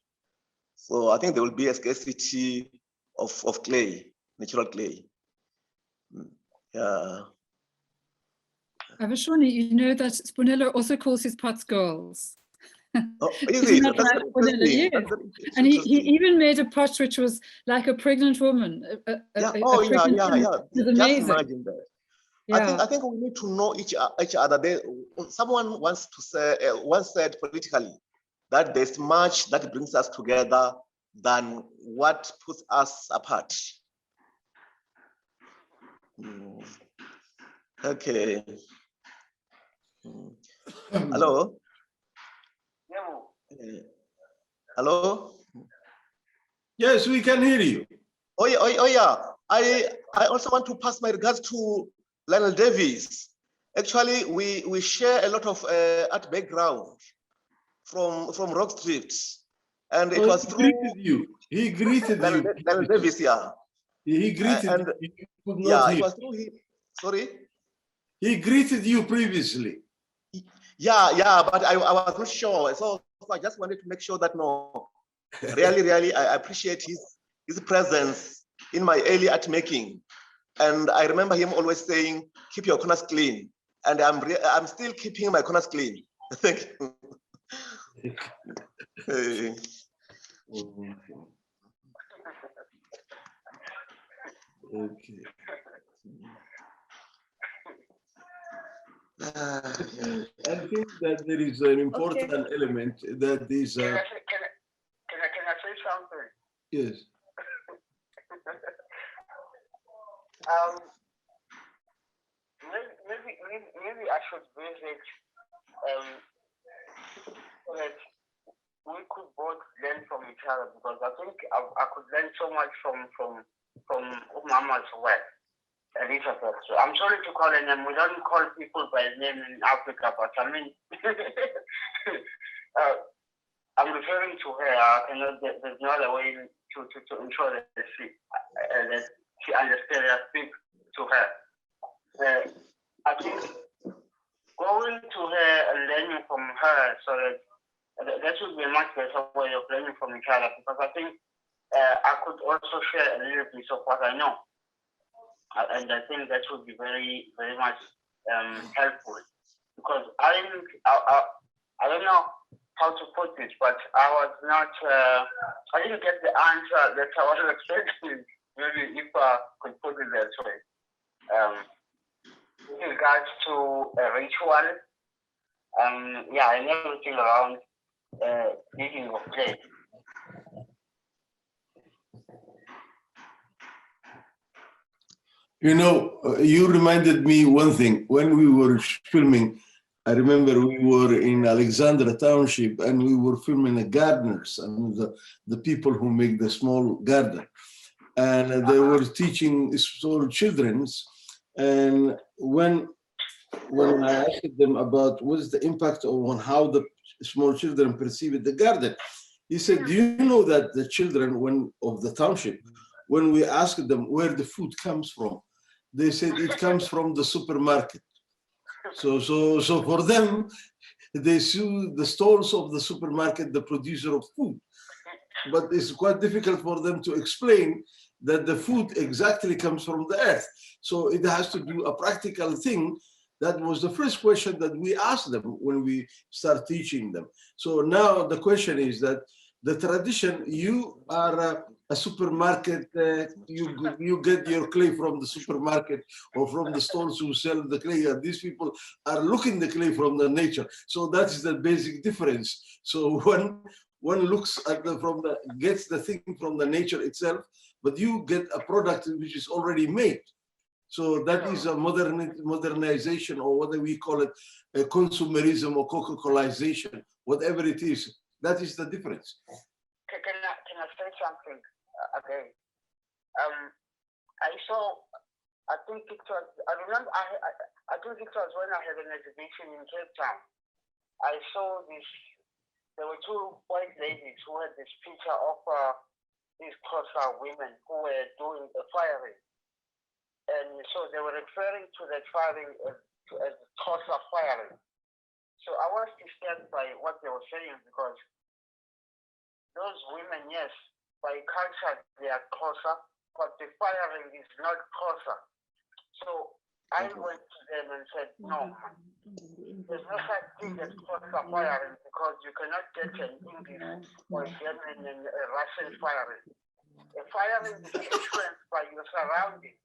So I think there will be a scarcity of clay, natural clay. Yeah. Avhashoni, you know that Spunelo also calls his pots girls. Oh, is Isn't it? that That's right, very Spunelo? interesting. Yes. That's very And he interesting. even made a pot which was like a pregnant woman. Yeah. A Oh, yeah, pregnant yeah, woman. yeah. It was Just amazing. imagine that. Yeah. I think we need to know each other. Someone wants to say once said politically that there's much that brings us together than what puts us apart. Okay. Hello. Hello. Yes, we can hear you. Oh yeah, oh yeah. I also want to pass my regards to Lionel Davis. Actually, we share a lot of art background from Rock Street, and it was through you. He greeted you. Lionel Davis, yeah. He greeted And you. You could not yeah, hear. it was through him. Sorry. He greeted you previously. Yeah, but I was not sure. So I just wanted to make sure that no, really, I appreciate his presence in my early art making. And I remember him always saying, keep your corners clean. And I'm still keeping my corners clean. Thank you. Okay. I think that there is an important element that is. Can I say something? Yes. Maybe I should visit so that we could both learn from each other, because I think I could learn so much from Mama's work. Elizabeth. So I'm sorry to call her name. We don't call people by name in Africa, but I mean, I'm referring to her. There's no other way to ensure that she understands and speak to her. I think going to her and learning from her, so that would be a much better way of learning from each other, because I think I could also share a little bit of what I know. And I think that would be very, very much helpful, because I don't know how to put it, but I was not, I didn't get the answer that I was expecting, maybe if I could put it that way. With regards to a ritual, yeah, and everything around digging of clay. You know, you reminded me one thing. When we were filming, I remember we were in Alexandra Township and we were filming the gardeners and the people who make the small garden. And they were teaching small children. And when I asked them about what's the impact on how the small children perceive the garden, he said, do you know that the children of the township, when we asked them where the food comes from, they said it comes from the supermarket. So for them, they see the stalls of the supermarket, the producer of food. But it's quite difficult for them to explain that the food exactly comes from the earth. So it has to do a practical thing. That was the first question that we asked them when we start teaching them. So now the question is that the tradition, you are a supermarket, you get your clay from the supermarket or from the stores who sell the clay, and these people are looking the clay from the nature. So that is the basic difference. So one looks at gets the thing from the nature itself, but you get a product which is already made. So that is a modernization, or what do we call it, a consumerism or Coca-Colaization, whatever it is. That is the difference. Can I say something again? I think it was, I remember, I think it was when I had an exhibition in Cape Town. I saw there were two white ladies who had this picture of these Xhosa women who were doing the firing. And so they were referring to that firing as Xhosa firing. So I was disturbed by what they were saying, because those women, yes, by culture they are Xhosa, but the firing is not Xhosa. So I went to them and said, no, there's no such thing as Xhosa firing, because you cannot get an English or a German and a Russian firing. A firing is influenced by your surroundings.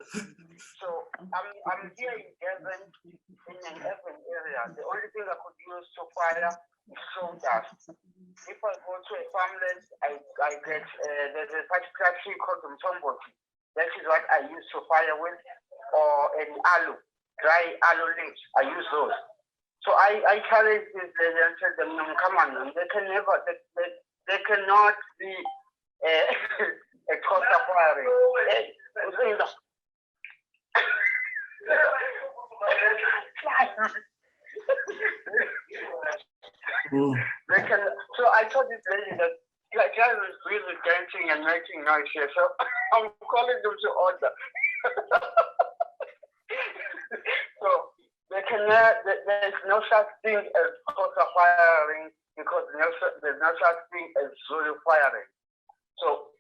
So I'm here in Devon, in an urban area. The only thing I could use to fire is sawdust. If I go to a farmland, I get there's a particular tree called Mtomboti. That is what I use to fire with, or an aloe, dry aloe leaves. I use those. So I challenge this and tell them, no, come on, they can never, they cannot be a Xhosa firing. They can. So I told this lady that guy was really dancing and making noise here. So I'm calling them to order. So they cannot. There's no such thing as Xhosa firing, because there's no such thing as Zulu firing. So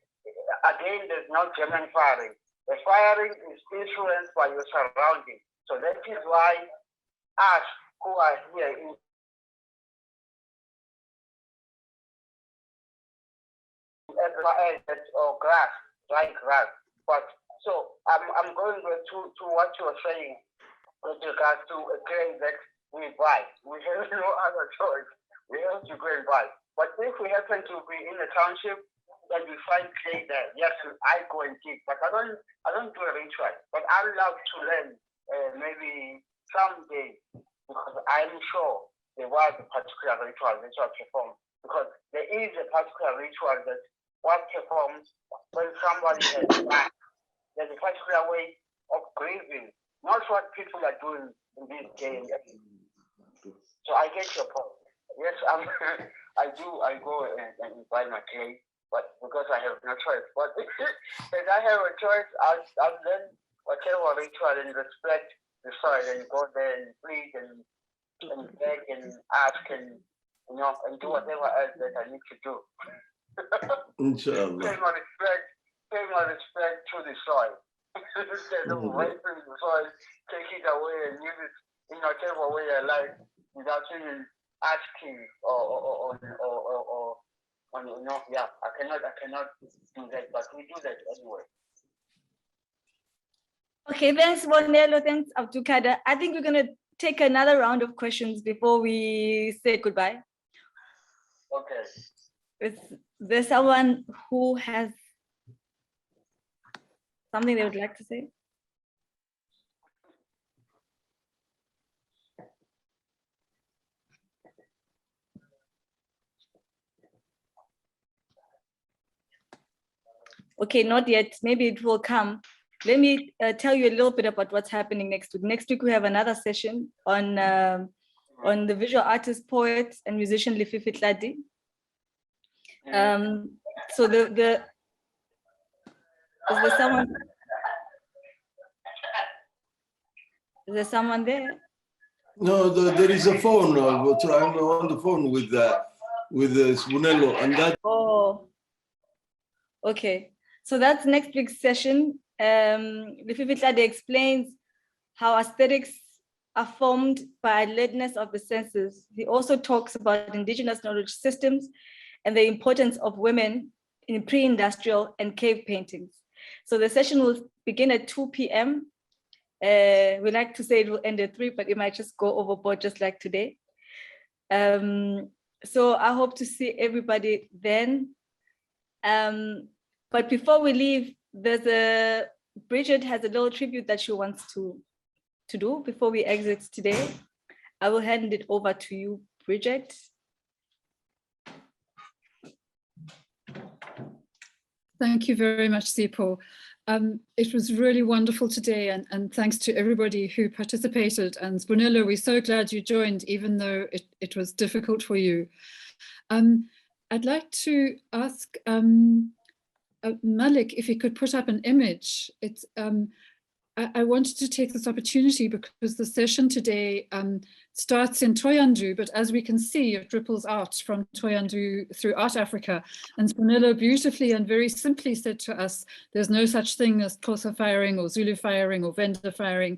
again, there's no German firing. The firing is influenced by your surroundings. So that is why us who are here in or grass, dry grass. But so I'm going to what you are saying with regards to a clay that we buy. We have no other choice. We have to go and buy. But if we happen to be in a township and we find clay there, yes, I go and dig. But I don't do a ritual. But I love to learn maybe someday, because I'm sure there was a particular ritual that was performed. Because there is a particular ritual that was performed when somebody has died. There's a particular way of grieving, not what people are doing in these days. So I get your point. Yes, I go and buy my clay, but because I have no choice. But if I have a choice, I'll learn whatever ritual and respect the soil and go there and plead and beg and ask and and do whatever else that I need to do. Inshallah. Pay my respect to the soil. Instead of raping the soil, take it away and use it in whatever way I like, without even asking or yeah, I cannot do that, but we do that anyway. Okay, thanks, Bonelo. Thanks, Abdulkader. I think we're going to take another round of questions before we say goodbye. Okay. Is there someone who has something they would like to say? Okay, not yet. Maybe it will come. Let me tell you a little bit about what's happening next week. Next week, we have another session on the visual artist, poet, and musician Lefifi Tladi. So is there someone? Is there someone there? No, there is a phone. I'm on the phone with Spunelo, and that. Oh, okay. So that's next week's session. Lefifi Tladi explains how aesthetics are formed by alertness of the senses. He also talks about indigenous knowledge systems and the importance of women in pre-industrial and cave paintings. So the session will begin at 2 p.m. We like to say it will end at 3, but it might just go overboard just like today. So I hope to see everybody then. But before we leave, Bridget has a little tribute that she wants to do before we exit today. I will hand it over to you, Bridget. Thank you very much, Sipho. It was really wonderful today, and thanks to everybody who participated. And Spunelo, we're so glad you joined, even though it was difficult for you. I'd like to ask Malik if he could put up an image. It's I wanted to take this opportunity because the session today starts in Thohoyandou, but as we can see, it ripples out from Thohoyandou through Art Africa. And Sibonelo beautifully and very simply said to us, there's no such thing as Xhosa firing or Zulu firing or Venda firing.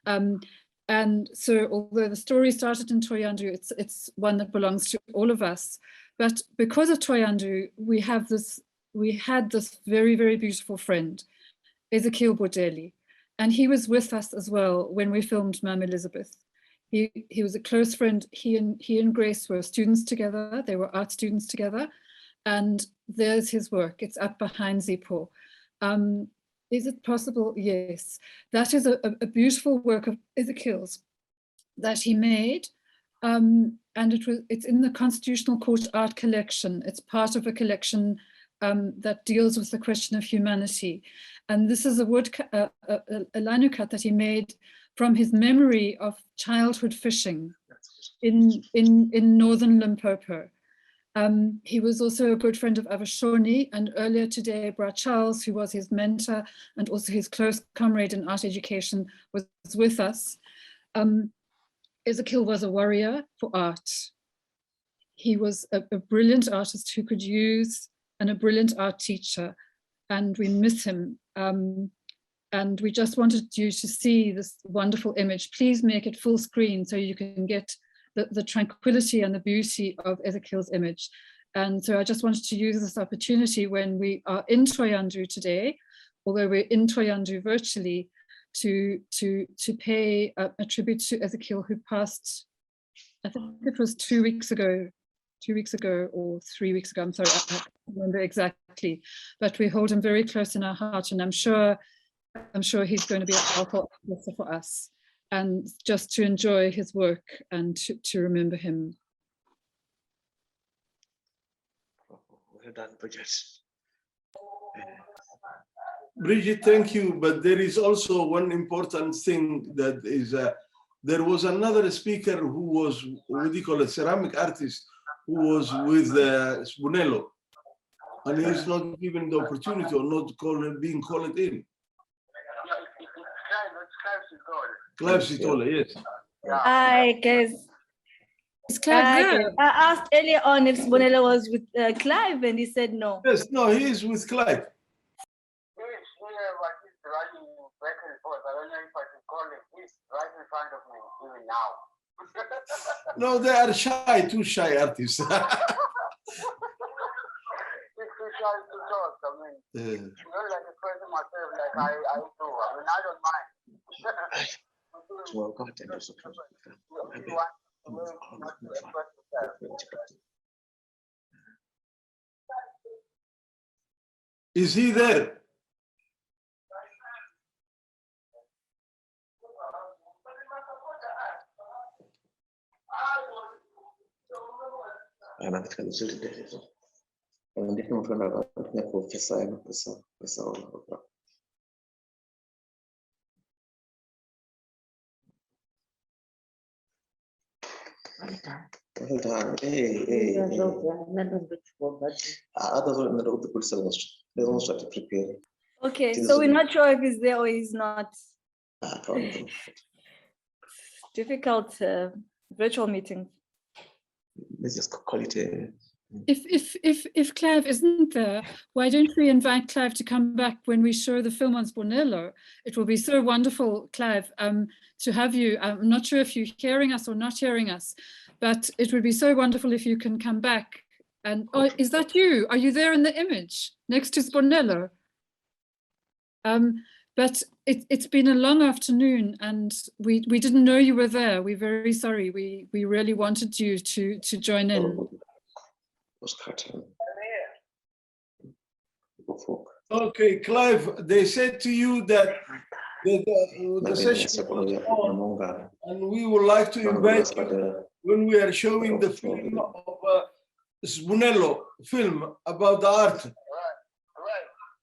And so although the story started in Thohoyandou, it's one that belongs to all of us. But because of Thohoyandou, we had this very, very beautiful friend, Ezekiel Bordeli. And he was with us as well when we filmed Mam Elizabeth. He was a close friend. He and Grace were students together. They were art students together. And there's his work. It's up behind Zippo. Is it possible? Yes. That is a beautiful work of Ezekiel's that he made. And it's in the Constitutional Court Art Collection. It's part of a collection that deals with the question of humanity. And this is a lino cut that he made from his memory of childhood fishing in northern Limpopo. He was also a good friend of Avhashoni, and earlier today, Bra Charles, who was his mentor and also his close comrade in art education, was with us. Ezekiel was a warrior for art. He was a brilliant artist who could use, and a brilliant art teacher, and we miss him. And we just wanted you to see this wonderful image. Please make it full screen so you can get the tranquility and the beauty of Ezekiel's image. And so I just wanted to use this opportunity when we are in Thohoyandou today, although we're in Thohoyandou virtually, to pay a tribute to Ezekiel, who passed, I think it was 2 weeks ago or 3 weeks ago, I'm sorry, I can't remember exactly, but we hold him very close in our heart, and I'm sure he's going to be a powerful officer for us, and just to enjoy his work and to remember him. Well done, Bridget. Bridget, thank you, but there is also one important thing that is, there was another speaker who was, what do you call it, ceramic artist, who was with Sibonelo, and he's not given the opportunity or not being called in. Clive Sitola, yes. Hi, guys. Is Clive there? I asked earlier on if Sibonelo was with Clive, and he said no. Yes, no, he is with Clive. No, they are shy, too shy artists. It's too shy to talk. I mean, not like a person myself, like I do. I mean, I don't mind. Well, go ahead and Is he there? I'm not going to do this. I'm different from the professor and professor. Well done. Hey. Others are not the good service. They don't start to prepare. Okay, so we're not sure if he's there or he's not. Probably. Difficult virtual meetings. Let's just call it a... If Clive isn't there, why don't we invite Clive to come back when we show the film on Sibonelo? It will be so wonderful, Clive, to have you. I'm not sure if you're hearing us or not hearing us, but it would be so wonderful if you can come back. And oh, is that you? Are you there in the image next to Sibonelo? But it's been a long afternoon, and we didn't know you were there. We're very sorry. We really wanted you to join in. Okay, Clive, they said to you that the session was on, and we would like to invite you when we are showing the film of Sibonelo film about the art.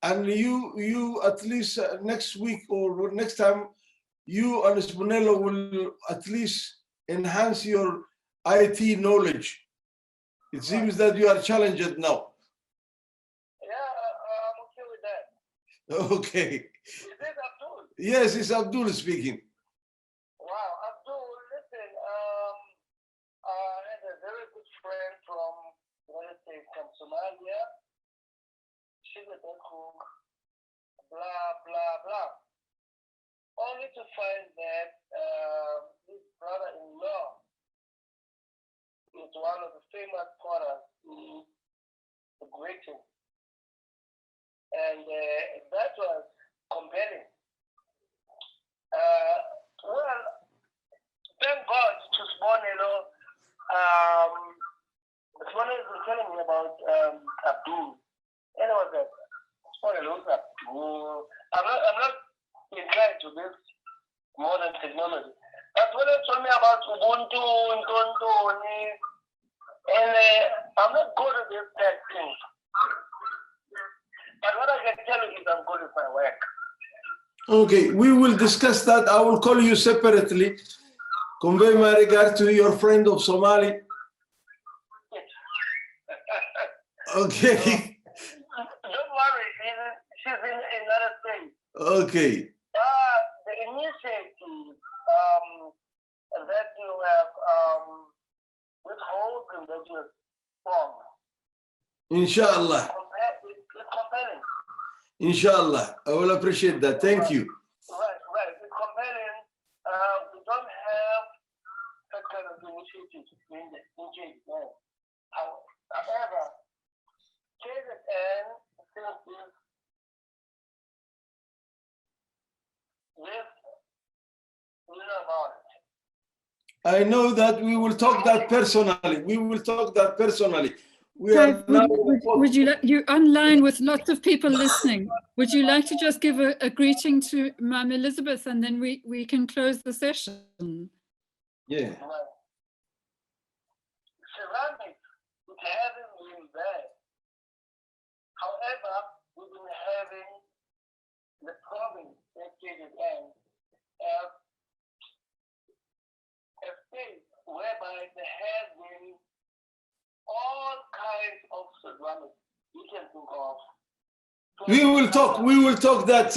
And you at least next week or next time, you and Sibonelo will at least enhance your IT knowledge. It seems that you are challenged now. Yeah, I'm okay with that. Okay. Is this Abdul? Yes, it's Abdul speaking. Wow, Abdul, listen, I had a very good friend from, let's say, from Somalia. She's a good cook, blah, blah, blah. Only to find that his brother-in-law is one of the famous potters in the Britain. And that was compelling. Well, thank God to Sponelo. Sponelo was telling me about Abdul. And I was like, Sponelo, Abdul. I'm not inclined to this modern technology. But when they told me about Ubuntu, and I'm not good at this tech thing. But what I can tell you is I'm good at my work. Okay, we will discuss that. I will call you separately. Convey my regard to your friend of Somali. Okay. Don't worry, she's in another state. Okay. The initiative that you have withholding that you have formed. Inshallah. It's compelling. Inshallah. I will appreciate that. Thank you. Right. It's compelling. We don't have that kind of initiative in KZN. However, KZN thinks this, you know about it. I know that we will talk that personally. We will talk that personally. We are now. Would you like, you're online with lots of people listening. Would you like to just give a greeting to Ma'am Elizabeth and then we can close the session? Yeah. Ceramics, it hasn't been there. However, we've been having the province at KZN as a space whereby there has been all kinds of ceramics you can think of. We will talk that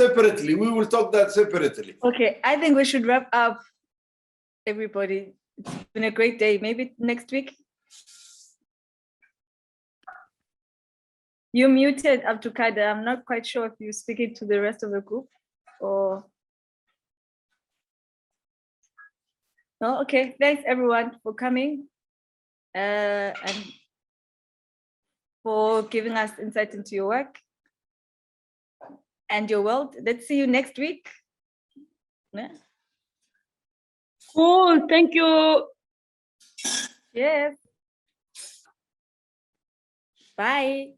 separately. Okay, I think we should wrap up, everybody. It's been a great day. Maybe next week. You're muted, Abdulkader. I'm not quite sure if you're speaking to the rest of the group or. No, okay. Thanks everyone for coming and for giving us insight into your work and your world. Let's see you next week. Yeah. Cool, thank you. Yes. Bye.